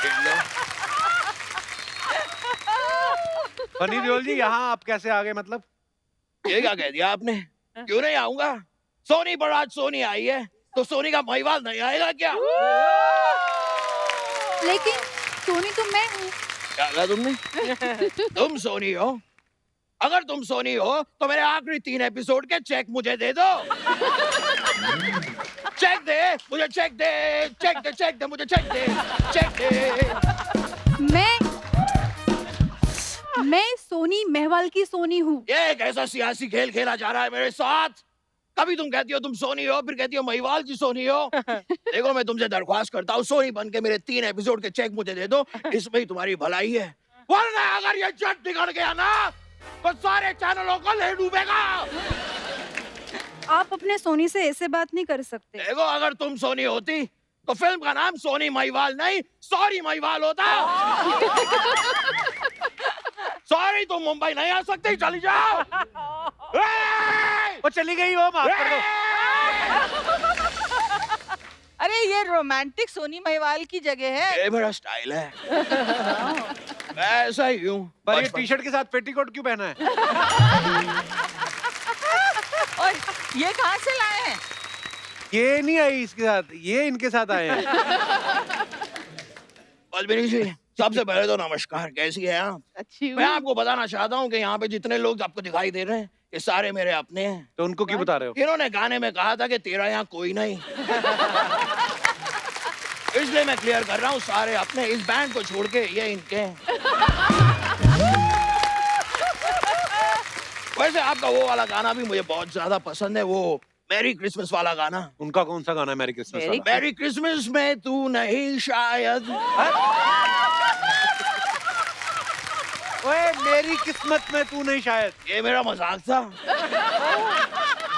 ढिल्लो। फनी देओल जी, यहाँ आप कैसे आ गए मतलब? ये क्या कह दिया आपने? क्यों नहीं आऊंगा? सोनी पर आज सोनी आई है, तो सोनी का महिवाल नहीं आएगा क्या? लेकिन सोनी तो मैं हूँ। क्या कहा तुमने? तुम सोनी हो? अगर तुम सोनी हो तो मेरे आखिरी 3 एपिसोड के चेक मुझे दे दो। चेक दे, मुझे चेक दे, चेक दे, चेक दे, मुझे चेक दे, चेक दे। मैं सोनी मेहवाल की सोनी हूँ। ये एक ऐसा सियासी खेल खेला जा रहा है मेरे साथ। कभी तुम कहती हो तुम सोनी हो, फिर कहती हो महिवाल की सोनी हो। देखो मैं तुमसे दरख्वास्त करता हूँ, सोनी बन के मेरे 3 एपिसोड के चेक मुझे दे दो, इसमें ही तुम्हारी भलाई है। वरना अगर ये जट बिगड़ गया ना, तो सारे चैनलों को ले डूबेगा। आप अपने सोनी से ऐसे बात नहीं कर सकते। देखो अगर तुम सोनी होती तो फिल्म का नाम सोनी महिवाल नहीं सॉरी महिवाल होता। सॉरी तुम मुंबई नहीं आ सकती, चली जाओ। वो चली गई, वो माफ कर दो। अरे ये रोमांटिक सोनी महिवाल की जगह है। ये मेरा स्टाइल है। मैं ऐसा ही हूँ। पर ये बचपन- टी-शर्ट के साथ पेटीकोट क्यों पहना है? और ये कहाँ से लाए हैं? ये नहीं आई इसके साथ, ये इनके साथ आए हैं। पद्मिनी जी, सबसे पहले तो नमस्कार, कैसी है आप? अच्छी हूँ। मैं आपको बताना चाहता हूँ कि यहाँ पे जितने लोग आपको दिखाई दे रहे हैं, ये सारे मेरे अपने हैं। तो उनको क्यों बता रहे हो? इन्होंने गाने में कहा था कि तेरा यहाँ कोई नहीं। इसलिए मैं क्लियर कर रहा हूँ, सारे अपने, इस बैंड को छोड़ के ये इनके हैं। वैसे आपका वो वाला गाना भी मुझे बहुत ज्यादा पसंद है, वो मैरी क्रिसमस वाला गाना। उनका कौन सा गाना है मैरी क्रिसमस Merry वाला? मैरी क्रिसमस में तू नहीं शायद। ओए मेरी किस्मत में तू नहीं शायद। ये मेरा मजाक था।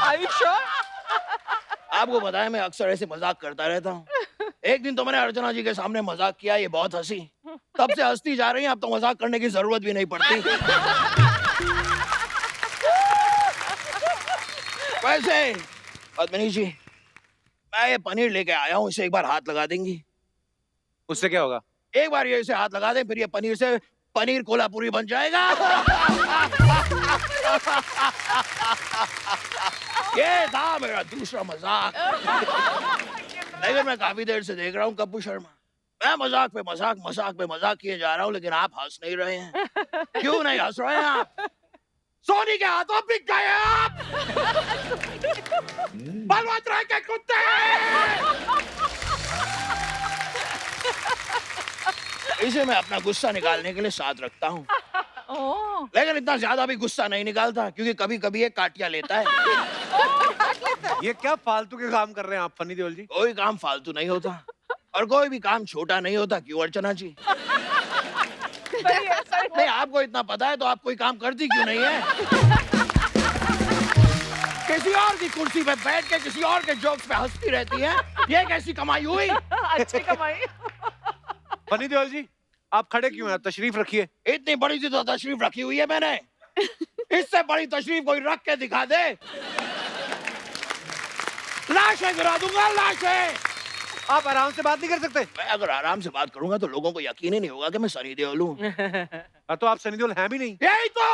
Are you sure? आपको बताया मैं अक्सर ऐसे मजाक करता रहता हूँ। एक दिन तो मैंने अर्चना जी के सामने मजाक किया, ये बहुत हंसी। तब से हंसती जा रही है, अब तो मजाक करने की जरूरत भी नहीं पड़ती। वैसे पद्मिनी जी, मैं ये पनीर लेके आया हूँ, इसे एक बार हाथ लगा देंगी? उससे क्या होगा? एक बार ये इसे हाथ लगा दें, फिर ये पनीर से पनीर कोल्हापुरी बन जाएगा। ये था मेरा दूसरा मजाक। लेकिन मैं काफी देर से देख रहा हूँ कप्पू शर्मा, मैं मजाक पे मजाक, मजाक पे मजाक किए जा रहा हूँ, लेकिन आप हंस नहीं रहे हैं। क्यों नहीं हंस रहे हैं आप? सोनी के हाथों बिक गए आप। बलवंत राय के कुत्ते। इसे मैं अपना गुस्सा निकालने के लिए साथ रखता हूँ, ओह, लेकिन इतना ज्यादा भी गुस्सा नहीं निकालता, क्योंकि कभी कभी ये काटिया लेता है। ये क्या फालतू के काम कर रहे हैं आप फनी देओल जी? कोई काम फालतू नहीं होता और कोई भी काम छोटा नहीं होता, क्यों अर्चना जी? नहीं, आपको इतना पता है तो आप कोई काम करती क्यों नहीं है? किसी और की कुर्सी पे बैठ के किसी और के जोक्स पे हंसती रहती है। ये कैसी कमाई हुई? अच्छी कमाई। फनी देओल जी, आप खड़े क्यों हैं? तशरीफ रखिए। इतनी बड़ी सी तो तशरीफ रखी हुई है मैंने। इससे बड़ी तशरीफ कोई रख के दिखा दे। लाशें गिरा दूंगा, लाशें। आप आराम से बात नहीं कर सकते? मैं अगर आराम से बात करूंगा तो लोगों को यकीन ही नहीं होगा कि मैं सनी देओल हूँ। तो आप सनी देओल हैं भी नहीं। यही तो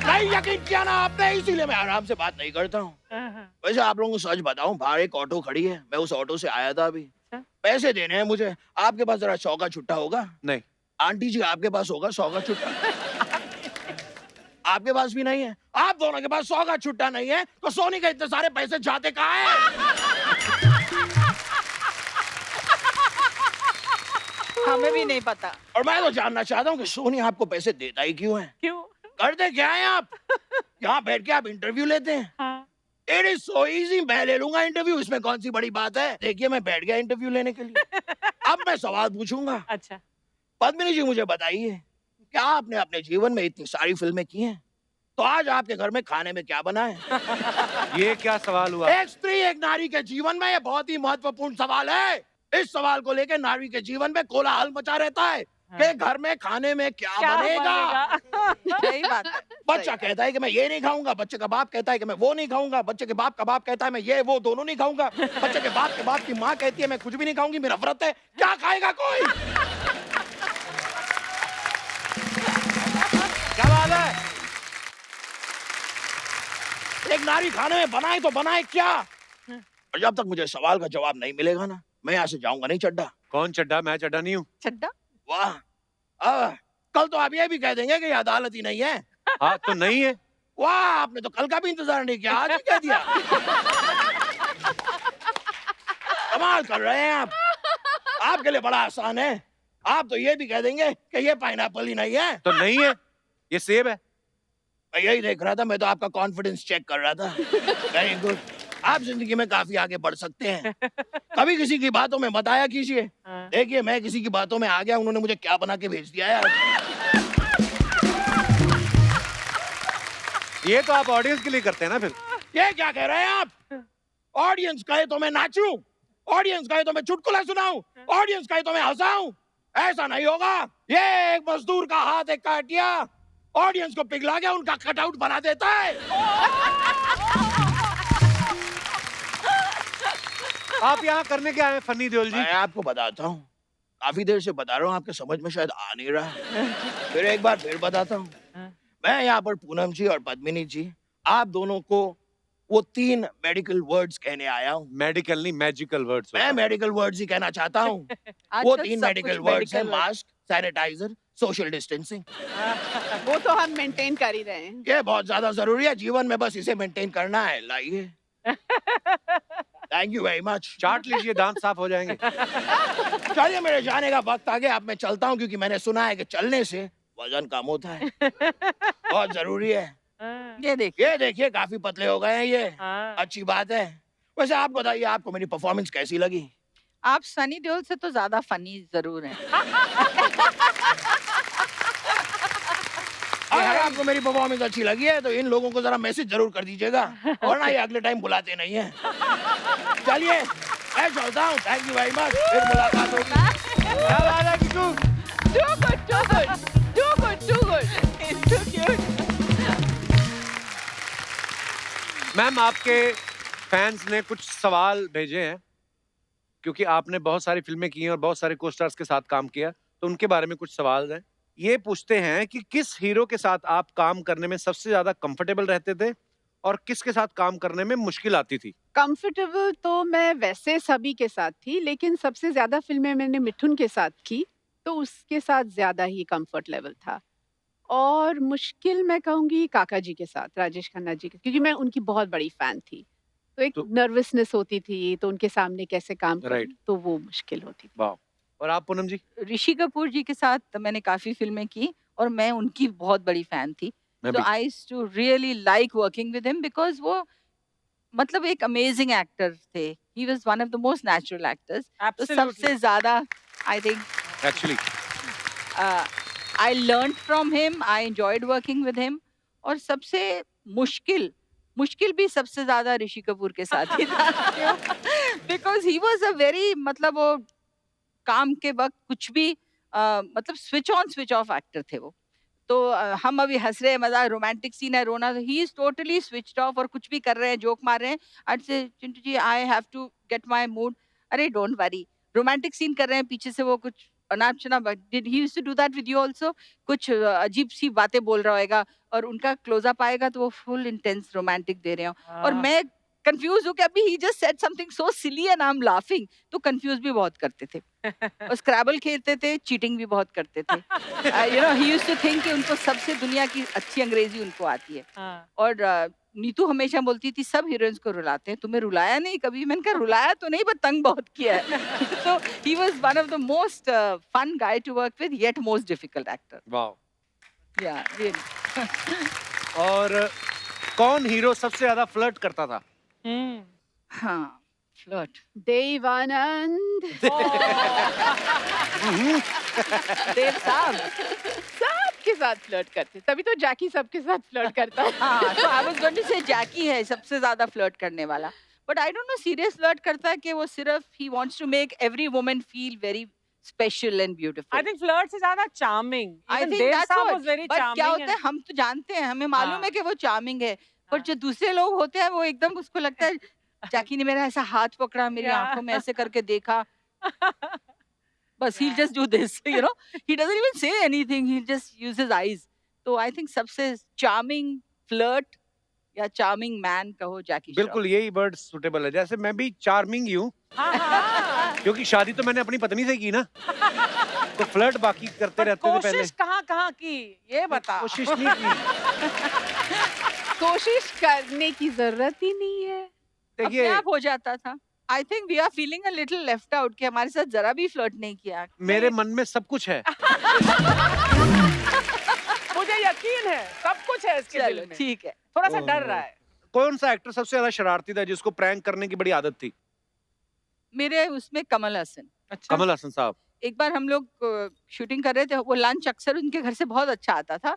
नहीं यकीन किया ना आपने, इसीलिए मैं आराम से बात नहीं करता हूँ। वैसे आप लोगों को सच बताऊं, बाहर एक ऑटो खड़ी है, मैं उस ऑटो से आया था अभी। पैसे देने हैं मुझे। आपके पास जरा 100 का छुट्टा होगा? नहीं। आंटी जी आपके पास होगा 100 का छुट्टा? आपके पास भी नहीं है। आप दोनों के पास 100 का छुट्टा नहीं है तो सोनी के इतने सारे पैसे जाते कहाँ हैं? हमें भी नहीं पता। और मैं तो जानना चाहता हूँ कि सोनी आपको पैसे देता ही क्यों है? क्यों? करते क्या है आप? यहाँ बैठ के आप इंटरव्यू लेते हैं। हाँ। It is so easy, मैं ले लूंगा इंटरव्यू, इसमें कौन सी बड़ी बात है? देखिए मैं बैठ गया इंटरव्यू लेने के लिए। अब मैं सवाल पूछूंगा। अच्छा। पद्मिनी जी मुझे बताइए, क्या आपने अपने जीवन में इतनी सारी फिल्में की हैं? तो आज आपके घर में खाने में क्या बना है? ये क्या सवाल हुआ? एक स्त्री एक नारी के जीवन में ये बहुत ही महत्वपूर्ण सवाल है। इस सवाल को लेकर नारी के जीवन में कोलाहल मचा रहता है कि घर में खाने में क्या बनेगा? सही बात है। बच्चा कहता है कि मैं ये नहीं खाऊंगा, बच्चे का बाप कहता है कि मैं वो नहीं खाऊंगा, बच्चे के बाप का बाप कहता है मैं ये वो दोनों नहीं खाऊंगा, बच्चे के बाप की माँ कहती है मैं कुछ भी नहीं खाऊंगी, मेरा व्रत है। क्या खाएगा कोई? क्या बात है? एक नारी खाने में बनाए तो बनाए क्या? और जब तक मुझे सवाल का जवाब नहीं मिलेगा ना, मैं यहाँ से जाऊंगा नहीं चड्डा। कौन चड्डा? मैं चड्डा नहीं हूँ। चड्डा? वाह, कल तो आप ये भी कह देंगे कि ये अदालत ही नहीं है। हाँ तो नहीं है। वाह, आपने तो कल का भी इंतजार नहीं किया, आज ही कह दिया। कमाल कर रहे हैं आप। आपके लिए बड़ा आसान है। आप तो ये भी कह देंगे कि ये पाइनएप्पल ही नहीं है। तो नहीं है, ये सेब है। मैं यही देख रहा था, मैं तो आपका कॉन्फिडेंस चेक कर रहा था। वेरी गुड, आप जिंदगी में काफी आगे बढ़ सकते हैं। कभी किसी की बातों में मत आया कीजिए। देखिए मैं किसी की बातों में आ गया, उन्होंने मुझे क्या बना के भेज दिया यार। ये तो आप ऑडियंस के लिए करते हैं ना फिर। ये क्या कह रहे हैं आप? ऑडियंस कहे तो मैं नाचूं, ऑडियंस कहे तो मैं चुटकुला सुनाऊं, ऑडियंस कहे तो मैं हंसाऊं। ऐसा नहीं होगा। ये एक मजदूर का हाथ एक काटिया ऑडियंस को पिघला गया, उनका कटआउट बना देता है। आप यहाँ करने क्या आए फनी देओल जी? मैं आपको बताता हूँ, काफी देर से बता रहा हूँ, आपके समझ में शायद आ नहीं रहा। फिर एक बार फिर बताता हूँ। मैं यहाँ पर पूनम जी और पद्मिनी जी, आप दोनों को वो 3 मेडिकल वर्ड्स कहने आया हूँ। मेडिकल नहीं, मैजिकल वर्ड्स। मैं मेडिकल वर्ड्स ही कहना चाहता हूँ। वो 3 मेडिकल वर्ड्स हैं, मास्क, सैनिटाइजर, सोशल डिस्टेंसिंग। वो तो हम मेंटेन कर ही रहे हैं। ये बहुत ज्यादा जरूरी है जीवन में, बस इसे मेंटेन करना है। लाइए। Thank you very much. चाट लीजिए, दांत साफ हो जाएंगे। चलिए मेरे जाने का वक्त आ गया, अब मैं चलता हूँ, क्योंकि मैंने सुना है कि चलने से वजन कम होता है। बहुत जरूरी है। ये देखिए काफी पतले हो गए हैं ये। अच्छी बात है। वैसे आप बताइए, आपको मेरी परफॉर्मेंस कैसी लगी? आप सनी देओल से तो ज्यादा फनी जरूर हैं। अगर आपको मेरी परफॉर्मेंस अच्छी लगी है तो इन लोगों को जरा मैसेज जरूर कर दीजिएगा, वरना ये अगले टाइम बुलाते नहीं है। चलिए मैं चलता हूँ। Thank you very much. फिर मुलाकात होगी। क्या बात है किशोर? Too good, too good, too good, too good. It's too cute. Ma'am, आपके फैंस ने कुछ सवाल भेजे हैं, क्योंकि आपने बहुत सारी फिल्में की हैं और बहुत सारे को स्टार्स के साथ काम किया, तो उनके बारे में कुछ सवाल हैं। ये पूछते हैं कि किस हीरो के साथ आप काम करने में सबसे ज्यादा कंफर्टेबल रहते थे और किसके साथ काम करने में मुश्किल आती थी? कंफर्टेबल तो मैं वैसे सभी के साथ थी, लेकिन सबसे ज्यादा फिल्में मैंने मिठुन के साथ की, तो उसके साथ ज्यादा ही कंफर्ट लेवल था। और मुश्किल मैं कहूँगी काका जी के साथ, राजेश खन्ना जी के, क्योंकि मैं उनकी बहुत बड़ी फैन थी, तो एक नर्वसनेस होती थी, तो उनके सामने कैसे काम करूं, तो वो मुश्किल होती थी। वाह। और आप पूनम जी? ऋषि कपूर जी के साथ मैंने काफी फिल्में की और मैं उनकी बहुत बड़ी फैन थी, तो I used to really like working with him, because वो मतलब एक अमेजिंग एक्टर थे। He was one of the most natural actors. तो सबसे ज्यादा I think actually I learn from him, I enjoyed working with him. और सबसे मुश्किल मुश्किल भी सबसे ज्यादा ऋषि कपूर के साथ ही था। Because he was a very, मतलब वो काम के वक्त कुछ भी मतलब switch on switch off actor थे वो। तो हम अभी हंस रहे हैं, मजा रोमांटिक सीन है, रोना, he is totally switched off, और कुछ भी कर रहे हैं, जोक मार रहे हैं, अट से Chintu ji I have to get my mood. अरे डोंट वरी, रोमांटिक सीन कर रहे हैं, पीछे से वो कुछ अनाप शनाप, did he used to do that with you also? कुछ अजीब सी बातें बोल रहा होगा और उनका क्लोजअप आएगा तो वो फुल इंटेंस रोमांटिक दे रहे हो, और मैं कंफ्यूज हूँ कि अभी ही just said something so silly and I am laughing. तो कंफ्यूज भी बहुत करते थे, और स्क्रैबल खेलते थे, चीटिंग भी बहुत करते थे। You know, he used to think कि उनको सबसे दुनिया की अच्छी अंग्रेजी उनको आती है। और नीतू हमेशा बोलती थी सब हीरोइंस को रुलाते हैं, तुम्हें रुलाया नहीं कभी? मैंने कहा रुलाया तो नहीं, पर तंग बहुत किया है। तो he was one of the most fun guy to work with, yet most difficult actor. वाह। Yeah really. और कौन हीरो सबसे ज्यादा फ्लर्ट करता था? हाँ, फ्लर्ट। देवानंद। देव साहब। सबके साथ फ्लर्ट करते, तभी तो जैकी सबके साथ फ्लर्ट करता है। हाँ, तो आई वाज गोइंग टू से जैकी है सबसे ज्यादा फ्लर्ट करने वाला, but I don't know serious flirt करता है कि वो सिर्फ he wants to make every woman feel very special and beautiful. I think flirt से ज्यादा charming. I Even think Dev that's Sahab what, was very but क्या charming होता है, and- हम तो जानते हैं, हमें मालूम हाँ। है कि वो चार्मिंग है, पर हाँ। जो दूसरे लोग होते हैं वो एकदम उसको लगता है जैकी ने मेरा ऐसा हाथ पकड़ा, मेरी Yeah. आंखों में ऐसे करके देखा, बस he'll just do this, you know, he doesn't even say anything, he'll just use his eyes. तो आई थिंक सबसे चार्मिंग फ्लर्ट या चार्मिंग मैन कहो जैकी श्रॉफ। बिल्कुल यही वर्ड सुटेबल है। जैसे मैं भी चार्मिंग ही हूँ, हाँ, हाँ। क्योंकि शादी तो मैंने अपनी पत्नी से की ना, तो फ्लर्ट बाकी करते पर रहते थे पहले। कोशिश कहाँ की ये बता। कोशिश नहीं की। कोशिश करने की जरूरत ही नहीं है। अपने देखिए, आप हो जाता था। I think we are feeling a little left out कि हमारे साथ जरा भी फ्लर्ट नहीं किया। मेरे मन में सब कुछ है। मुझे यकीन है सब कुछ है इसके दिल चलो में। ठीक है। थोड़ा सा डर रहा है। कौन सा एक्टर सबसे ज्यादा शरारती था जिसको प्रैंक करने की बड़ी आदत थी? मेरे उसमें कमल हसन। अच्छा। कमल हसन साहब। एक बार हम लोग शूटिंग कर रहे थे, वो लंच अक्सर उनके घर से बहुत अच्छा आता था,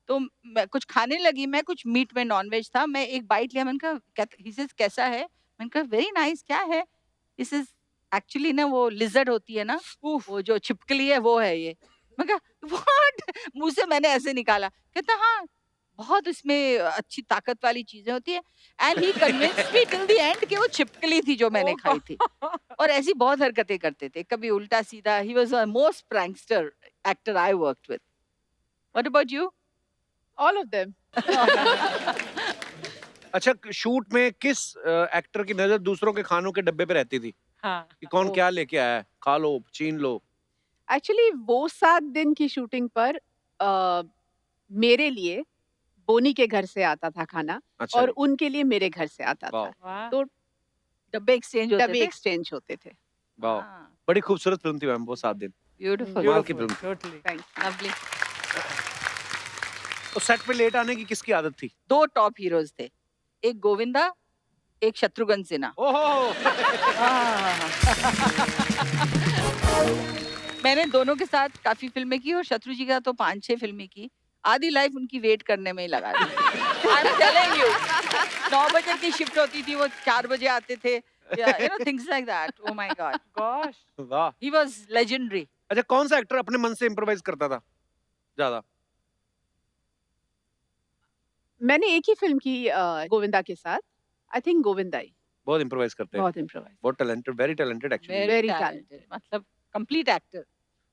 तो मैं कुछ खाने लगी, मैं कुछ मीट में नॉन वेज था, मैं एक बाइट लिया, मैंने कहा he says, कैसा है? मैंने कहा वेरी नाइस। क्या है? दिस इज एक्चुअली ना वो लिजर्ड होती है ना, वो जो छिपकली है वो है ये। मैं कहा व्हाट? मुंह से मैंने ऐसे निकाला। कहता हाँ बहुत इसमें अच्छी ताकत वाली चीजें होती है, and he convinced me till the end कि वो छिपकली थी जो मैंने खाई थी। और ऐसी बहुत हरकतें करते थे, कभी उल्टा सीधा। He was the most prankster actor I worked with. What about you? All of them. अच्छा, शूट में किस एक्टर की नजर दूसरों के खानों के डब्बे पे रहती थी हाँ। कि कौन क्या लेके आया है, खा लो, छीन लो? एक्चुअली वो 7 दिन की शूटिंग पर मेरे लिए बोनी के घर से आता था खाना, अच्छा और जी। उनके लिए मेरे घर से आता था। वाह। वाह। तो डब्बे एक्सचेंज होते तभी थे। एक्सचेंज होते थे। वाह, बड़ी खूबसूरत फिल्म थी मैम वो 7 दिन। ब्यूटीफुल, कमाल की film. Totally. Thank you. Lovely. तो सेट पे लेट आने की किसकी आदत थी? 2 टॉप हीरोज थे, एक गोविंदा, एक शत्रुघ्न सिन्हा। ओहो। मैंने दोनों के साथ काफी फिल्में की, और शत्रु जी का तो 5-6 फिल्में की। आधी लाइफ उनकी वेट करने में ही लगा दी। I'm telling you, 9 बजे की शिफ्ट होती थी, वो 4 बजे आते थे, you know, things like that. Oh my God, Gosh. वाह। he was legendary. अच्छा, कौन सा एक्टर अपने मन से इम्प्रोवाइज करता था ज्यादा? मैंने एक ही फिल्म की गोविंदा के साथ। आई थिंक गोविंदा ही बहुत इम्प्रोवाइज करते हैं, बहुत इम्प्रोवाइज। बहुत talented, very talented actually. Very talented, मतलब complete actor.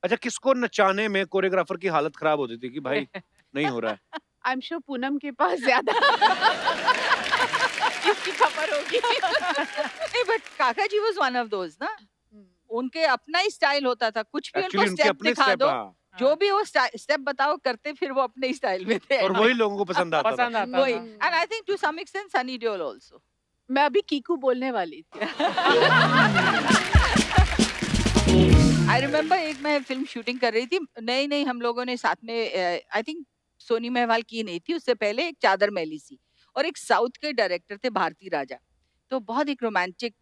अच्छा, किसको नचाने में कोरियोग्राफर की हालत खराब होती थी कि भाई नहीं हो रहा है? आई एम श्योर पूनम के पास ज्यादा इसकी खबर होगी। नहीं, but काका जी was one of those ना, उनके अपना ही स्टाइल होता था, कुछ भी उनको एक्चुअली उनके स्टेप अपने दिखा स्टेप, दो, हाँ, जो भी वो स्टेप बताओ करते, फिर वो अपने स्टाइल में थे। और वही लोगों को पसंद आता था। पसंद आता वही, था। and I think to some extent Sunny Deol also. मैं अभी कीकू बोलने वाली थी। आई रिमेम्बर एक मैं फिल्म शूटिंग कर रही थी, नई हम लोगों ने साथ में, आई थिंक सोनी मेहवाल की नहीं थी, उससे पहले एक चादर मैली सी, और एक साउथ के डायरेक्टर थे भारती राजा। तो बहुत एक romantic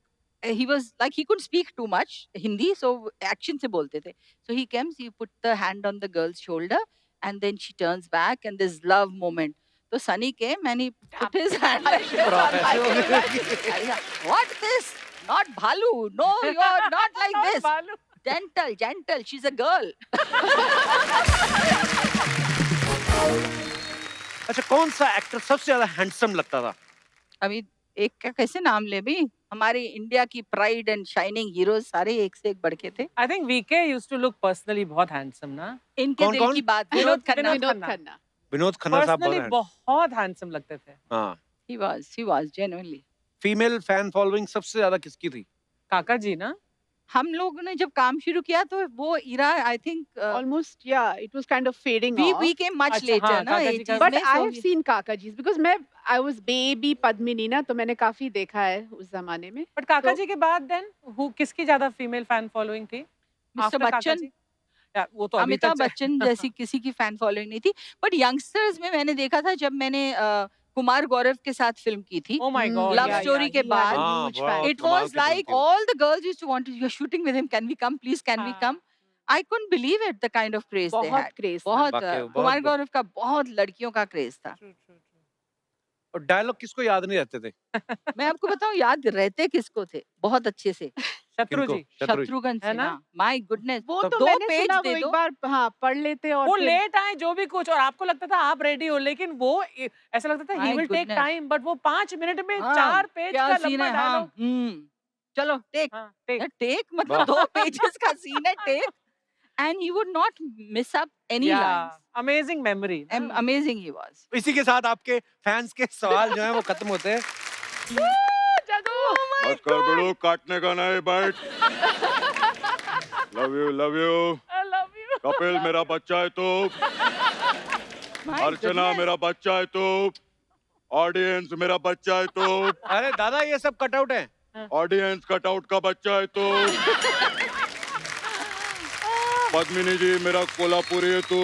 he was like he could speak too much Hindi, so action se bolte the. So he comes, he put the hand on the girl's shoulder, and then she turns back, and this love moment. So Sunny came and he put his hand like this on my head. What this? Not Bhalu. No, you're not like this. Gentle, gentle. She's a girl. अच्छा, कौन सा actor सबसे ज्यादा handsome लगता था? अभी एक का कैसे नाम ले भी? हमारे इंडिया की प्राइड एंड शाइनिंग हीरोज सारे एक से एक बढ़ के थे. I think VK used to look personally बहुत handsome ना. इनके कौन दिल कौन? की बात. विनोद खन्ना. विनोद खन्ना. विनोद खन्ना साहब Personally बहुत handsome लगते थे. हाँ. He was genuinely. Female fan following सबसे ज्यादा किसकी थी? काका जी ना. हम लोगों ने जब काम शुरू किया तो वो era I think Almost, yeah, it was kind of fading we off. we came much अच्छा, later हाँ, ना काका जी 80s का- But में, I so have seen Kaka Ji's because I was baby Padmini ना, तो मैंने काफी देखा है उस जमाने में. But काका तो- जी के बाद then किसकी ज्यादा female fan following थी? मिस्टर After काका बच्चन, जी? या, वो तो अभी अमिताभ तक बच्चन जैसी किसी की फैन फॉलोइंग नहीं थी. बट यंगस्टर्स में मैंने देखा था जब मैंने कुमार गौरव के साथ फिल्म की थी. Oh my God. Love yeah, story yeah, के he बाद had a हाँ, huge बहुत fan. It कमाल was की फिल्म like थी। all the girls used to want to, you're shooting with him, can we come, please, can we हाँ. come? I couldn't believe it, the kind of craze they बहुत had. craze था. बहुत वाकई, बहुत- कुमार गौरव का बहुत लड़कियों का क्रेज था. True, true, true. और डायलॉग किसको याद नहीं रहते थे? मैं आपको बताऊं याद रहते किसको थे बहुत अच्छे से. शत्रु किनको? जी. शत्रुघ्न है ना? सिन्हा. My goodness. वो तब तो दो मैंने पेज सुना दे वो एक दो. बार हाँ पढ़ लेते और वो फिर लेट आए जो भी कुछ और आपको लगता था आप रेडी हो लेकिन वो ऐसा लगता था My he will take goodness. Time but वो 5 मिनट में हाँ, 4 पेज क्या का सीन लंबा है. हाँ, डायलॉग. चलो टेक. हाँ, take. टेक मतलब 2 पेजेस का सीन है. Take. And he would not miss up any Yeah, lines. amazing memory. Amazing he was. इसी के साथ आपके फैंस के सवाल जो है वो खत्म होते हैं. बस कर बेड़ो, काटने का नहीं बैठ. Love you I love you. Kapil मेरा बच्चा है तो, My अर्चना goodness. मेरा बच्चा है तो, ऑडियंस मेरा बच्चा है तो, अरे दादा ये सब कटआउट है. ऑडियंस कटआउट का बच्चा है तो, पद्मिनी जी मेरा कोल्हापुरी है तो,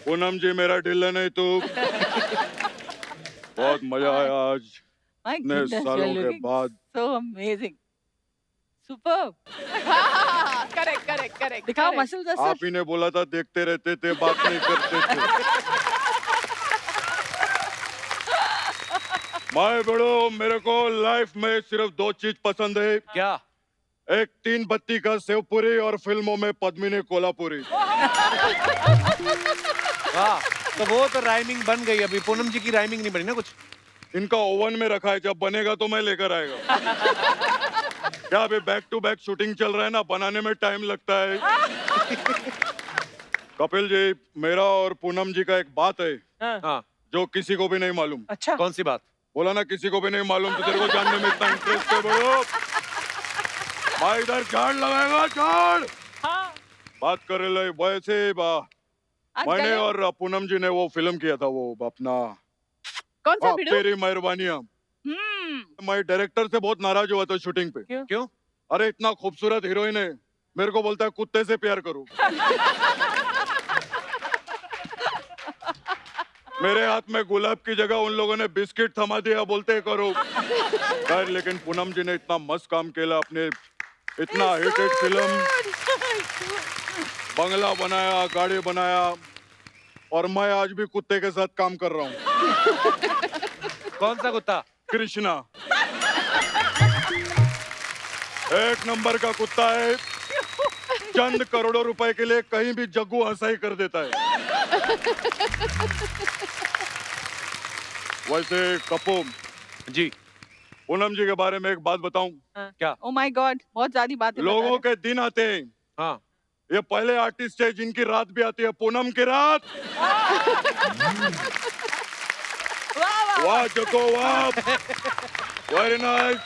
पूनम जी मेरा ढिल्लन है तो. बहुत मजा आया आज My इतने goodness, सालों you're के looking बाद. so amazing. Superb. करेक्ट दिखाओ मसल्स आप असल. ही ने बोला था देखते रहते थे, बात नहीं करते थे. माए बड़ो, मेरे को लाइफ में सिर्फ 2 चीज पसंद है. क्या? एक 3 बत्ती का सेवपुरी और फिल्मों में पद्मिनी कोल्हापुरी. वाह. तो वो तो राइमिंग बन गई. अभी पूनम जी की राइमिंग नहीं बनी ना कुछ. इनका ओवन में रखा है, जब बनेगा तो मैं लेकर आएगा. क्या अभी बैक टू बैक शूटिंग चल रहा है ना, बनाने में टाइम लगता है. कपिल जी, मेरा और पूनम जी का एक बात है हाँ. जो किसी को भी नहीं मालूम. अच्छा. कौन सी बात? बोला ना किसी को भी नहीं मालूम, तो तेरे को जानने में इतना इंटरेस्ट है बड़ो. भाई इधर झाड़ लगाएगा, झाड़. हाँ. बात कर रहे वैसे आज मैंने गए? और पूनम जी ने वो फिल्म किया था, वो अपना कौन सा वीडियो तेरी मेहरबानियां. मैं डायरेक्टर से बहुत नाराज हुआ था शूटिंग पे. क्यों? अरे इतना खूबसूरत हीरोइन है, मेरे को बोलता है कुत्ते से प्यार करो. मेरे हाथ में गुलाब की जगह उन लोगों ने बिस्किट थमा दिया, बोलते करो. खैर, लेकिन पूनम जी ने इतना मस्त काम किया अपने, इतना हिटेड फिल्म, बंगला बनाया, गाड़ी बनाया, और मैं आज भी कुत्ते के साथ काम कर रहा हूँ. कौन सा कुत्ता? कृष्णा. एक नंबर का कुत्ता है. चंद करोड़ों रुपए के लिए कहीं भी जग्गू हंसाई कर देता है. वैसे कपो जी. पूनम जी के बारे में एक बात बताऊं. क्या? Oh my God, बहुत ज्यादा बातें बता लोगों रहे. के दिन आते हैं, हाँ. ये पहले आर्टिस्ट है जिनकी रात भी आती है. पूनम की रात. वाह जको वाह. Very nice.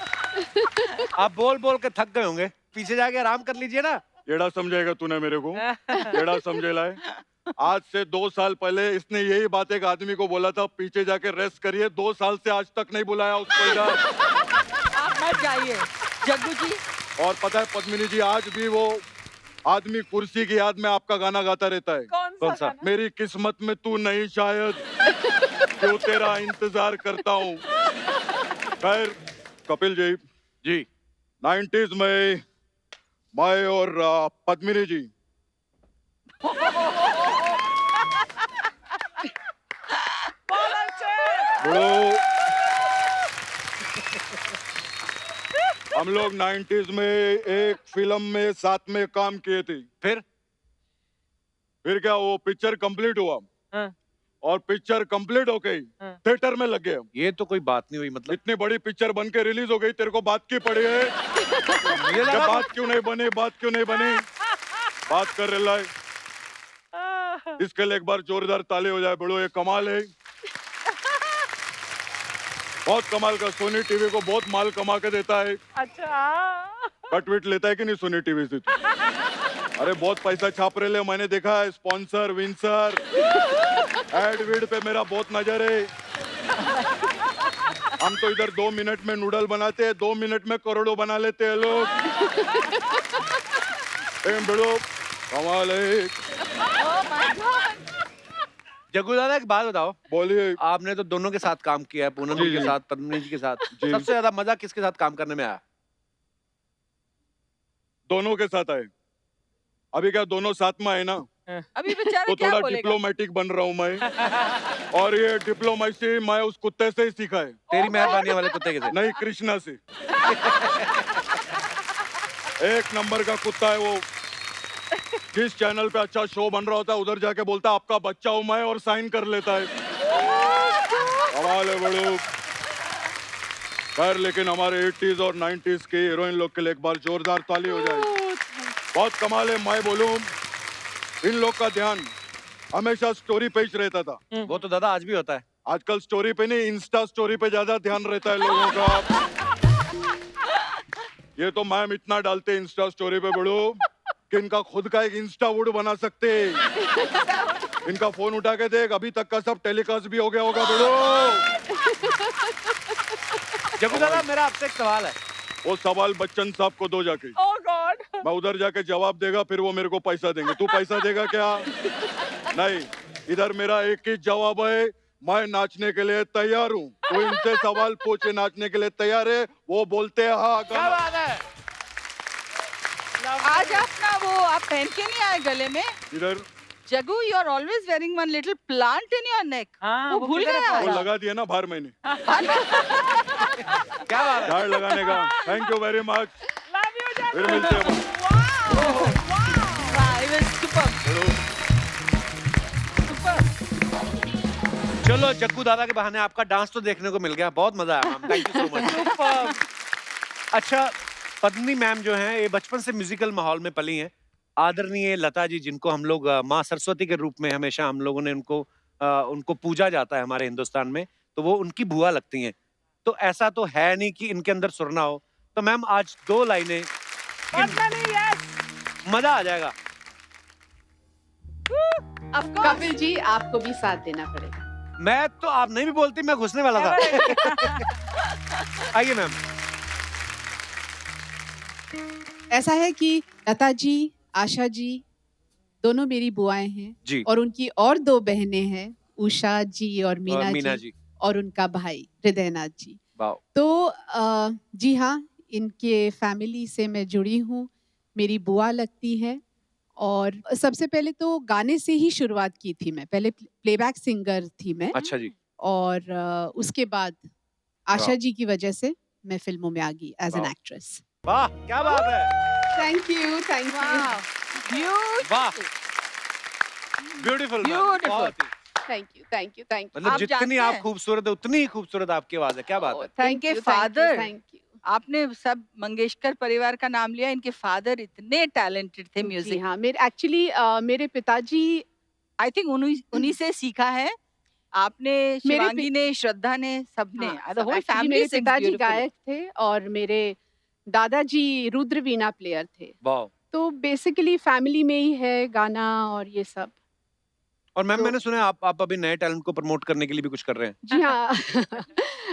आप बोल बोल के थक गए होंगे, पीछे जाके आराम कर लीजिए ना. एड़ा समझेगा तूने मेरे को, एड़ा समझे लाए. आज से 2 साल पहले इसने यही बात एक आदमी को बोला था, पीछे जाके रेस्ट करिए. 2 साल से आज तक नहीं बुलाया उसको इधर. आप मत जाइए जग्गू जी. और पता है पद्मिनी जी, आज भी वो आदमी कुर्सी की याद में आपका गाना गाता रहता है. कौन सा? गाना? मेरी किस्मत में तू नहीं शायद, क्यों तेरा इंतजार करता हूँ. खैर कपिल जी, जी 90s में मैं और पद्मिनी जी बड़ो हम लोग 90s में एक फिल्म में साथ में काम किए थे। फिर क्या वो पिक्चर कंप्लीट हुआ हाँ। और पिक्चर कंप्लीट हो गई, हाँ। थिएटर में लग गए। ये तो कोई बात नहीं हुई मतलब। इतनी बड़ी पिक्चर बन के रिलीज हो गई, तेरे को बात की पड़ी है? मुझे ये लगा बात क्यों नहीं बनी, बात क्यों नहीं बनी? बात कर रहा है। इसके लिए एक बार जोरदार ताली हो जाए बड़ो, ये कमाल है, बहुत कमाल का। सोनी टीवी को बहुत माल कमा के देता है। अच्छा कटविट लेता है कि नहीं सोनी टीवी से? अरे बहुत पैसा छाप रहे ले, मैंने देखा है, स्पॉन्सर विंसर एड विड पे मेरा बहुत नजर है। हम तो इधर 2 मिनट में नूडल बनाते हैं, 2 मिनट में करोड़ों बना लेते हैं लोग। बड़ो कमाल है। जग्गू दादा एक बात बताओ, बोलिए। आपने तो दोनों के साथ काम किया है, पूनम जी, जी के जी। साथ, पद्मिनी जी के साथ। जी। सबसे ज्यादा मजा किसके साथ काम करने में आया? दोनों के साथ आए। अभी क्या दोनों साथ में आए ना, अभी बेचारा तो क्या थोड़ा बोलेगा? डिप्लोमेटिक बन रहा हूँ मैं। और ये डिप्लोमेसी मैं उस कुत्ते से ही सीखा है। तेरी मेहरबानी वाले कुत्ते के साथ। नहीं, कृष्णा से। एक नंबर का कुत्ता है वो। जिस चैनल पे अच्छा शो बन रहा होता है उधर जाके बोलता है आपका बच्चा हूं मैं, और साइन कर लेता है। कमाल है बड़ो। खैर लेकिन हमारे 80s और 90s के हीरोइन लोग के लिए एक बार जोरदार ताली हो जाए। बहुत कमाल है। मैं बोलूं इन लोग का ध्यान हमेशा स्टोरी पे ही रहता था। वो तो दादा आज भी होता है। आजकल स्टोरी पे नहीं, इंस्टा स्टोरी पे ज्यादा ध्यान रहता है लोगों का। ये तो मैम इतना डालते इंस्टा स्टोरी पे बड़ो कि इनका खुद का एक इंस्टा वुड बना सकते। इनका फोन उठा के देख, अभी तक का सब टेलीकास्ट भी हो गया होगा बड़ो। जग्गू दादा मेरा आपसे एक सवाल है। वो सवाल बच्चन साहब को दो जाके, ओह गॉड। मैं उधर जाके जवाब देगा, फिर वो मेरे को पैसा देंगे। तू पैसा देगा क्या? नहीं, इधर मेरा एक ही जवाब है, मैं नाचने के लिए तैयार हूँ। तो इनसे सवाल पूछे, नाचने के लिए तैयार है? वो बोलते हैं हाँ। क्या बात है? आज आप ना वो आप पहन के नहीं आए गले में? इधर Jaggu, you are always wearing one little plant in your neck. हाँ, वो भूल किधर है गया वो आज? लगा दिया ना बाहर मैंने, क्या बात है? झाड़ लगाने का। Thank you very much. Love you Jaggu. फिर मिलते हैं। Wow, it was superb. Superb. चलो जग्गू दादा के बहाने आपका डांस तो देखने को मिल गया, बहुत मजा आया ma'am, thank you so much. अच्छा, पद्मिनी मैम जो हैं ये बचपन से म्यूजिकल माहौल में पली हैं। आदरणीय लता जी, जिनको हम लोग माँ सरस्वती के रूप में हमेशा हम लोगों ने उनको पूजा जाता है हमारे हिंदुस्तान में, तो वो उनकी बुआ लगती हैं। तो ऐसा तो है नहीं कि इनके अंदर सुर ना हो। तो मैम आज 2 लाइनें, मजा आ जाएगा। Of course. कपिल जी आपको भी साथ देना पड़ेगा। मैं तो आप नहीं भी बोलती, मैं घुसने वाला था। आइए मैम। ऐसा है कि लता जी, आशा जी दोनों मेरी बुआएं हैं जी। और उनकी और 2 बहनें हैं, उषा जी और मीना, मीना जी, जी। और उनका भाई हृदयनाथ जी। वाह। तो जी हाँ, इनके फैमिली से मैं जुड़ी हूँ, मेरी बुआ लगती है। और सबसे पहले तो गाने से ही शुरुआत की थी मैं, पहले प्लेबैक सिंगर थी मैं। अच्छा जी। और उसके बाद आशा जी की वजह से मैं फिल्मों में आ गई एज एन वाह। एक्ट्रेस। वाह क्या बात है। Thank you, thank you. Wow. वाह Beautiful. Beautiful. Beautiful. Thank you, thank you, thank you. मतलब आप जितनी जानते आप हैं? खूबसूरत है उतनी ही खूबसूरत आपकी आवाज है। क्या बात है। थैंक इनके यू, father- थैंक यू। आपने सब मंगेशकर परिवार का नाम लिया, इनके फादर इतने टैलेंटेड थे जी म्यूजिक। हाँ, एक्चुअली मेरे पिताजी आई थिंक उन्हीं से सीखा है आपने, मेरे शिवांगी ने, श्रद्धा ने, सबने। हाँ, The whole actually family मेरे sings पिताजी beautifully. गायक थे और मेरे दादाजी रुद्र वीणा प्लेयर थे। वाह। तो बेसिकली फैमिली में ही है गाना और ये सब। और मैम तो- मैंने सुना है आप अभी नए टैलेंट को प्रमोट करने के लिए भी कुछ कर रहे हैं। जी हाँ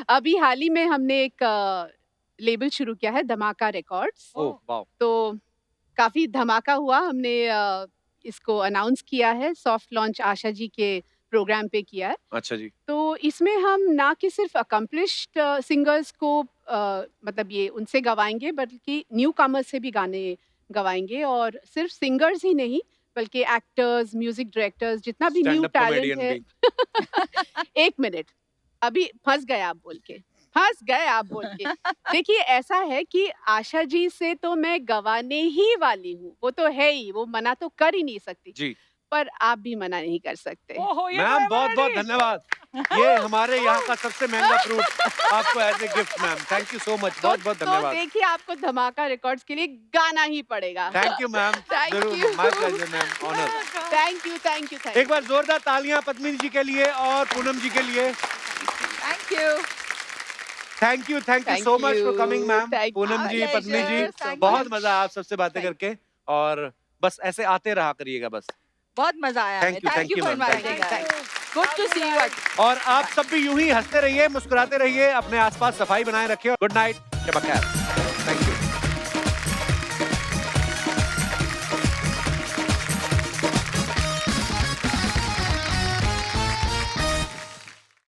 अभी हाल ही में हमने एक लेबल शुरू किया है, धमाका रिकॉर्ड्स। ओह वाह। तो काफी धमाका हुआ। हमने इसको अनाउंस किया है, सॉफ्ट लॉन्च आशा जी के प्रोग्राम पे किया है। अच्छा जी। तो इसमें हम ना कि सिर्फ अकम्पलिश्ड सिंगर्स को मतलब ये उनसे गवाएंगे, बल्कि न्यू कमर्स से भी गाने गवाएंगे, और सिर्फ सिंगर्स ही नहीं बल्कि एक्टर्स, म्यूजिक डायरेक्टर्स, जितना भी न्यू Stand-up टैलेंट comedian है। एक मिनट, अभी फंस गए आप बोल के, फंस गए आप बोल के। देखिए ऐसा है कि आशा जी से तो मैं गवाने ही वाली हूँ, वो तो है ही, वो मना तो कर ही नहीं सकती जी। पर आप भी मना नहीं कर सकते। ओहो, ये तो मैम है बहुत बहुत मेलोडी। धन्यवाद, ये हमारे यहाँ का सबसे महंगा फ्रूट आपको as a gift ma'am, thank you so much, बहुत बहुत तो धन्यवाद। देखिए आपको धमाका रिकॉर्ड्स के लिए गाना ही पड़ेगा। थैंक यू मैम, Thank जरूर, you. My pleasure ma'am, honour. Thank you, thank you, thank एक बार जोरदार तालियां पद्मिनी जी के लिए और पूनम जी के लिए। Thank you. Thank you Thank so much for you. Coming ma'am. Thank Poonam you. Ji, Pleasure. Padmini ji, Thank बहुत you. मजा आप सबसे बातें Thank करके, और बस ऐसे आते रहा करिएगा बस। बहुत मजा आया Thank हमें। you, thank thank you you, for ma'am. Thank inviting. Good to see you. और आप सब भी यूं ही हंसते रहिए, मुस्कुराते रहिए, अपने आसपास सफाई बनाए रखिए। गुड नाइट, शब खैर।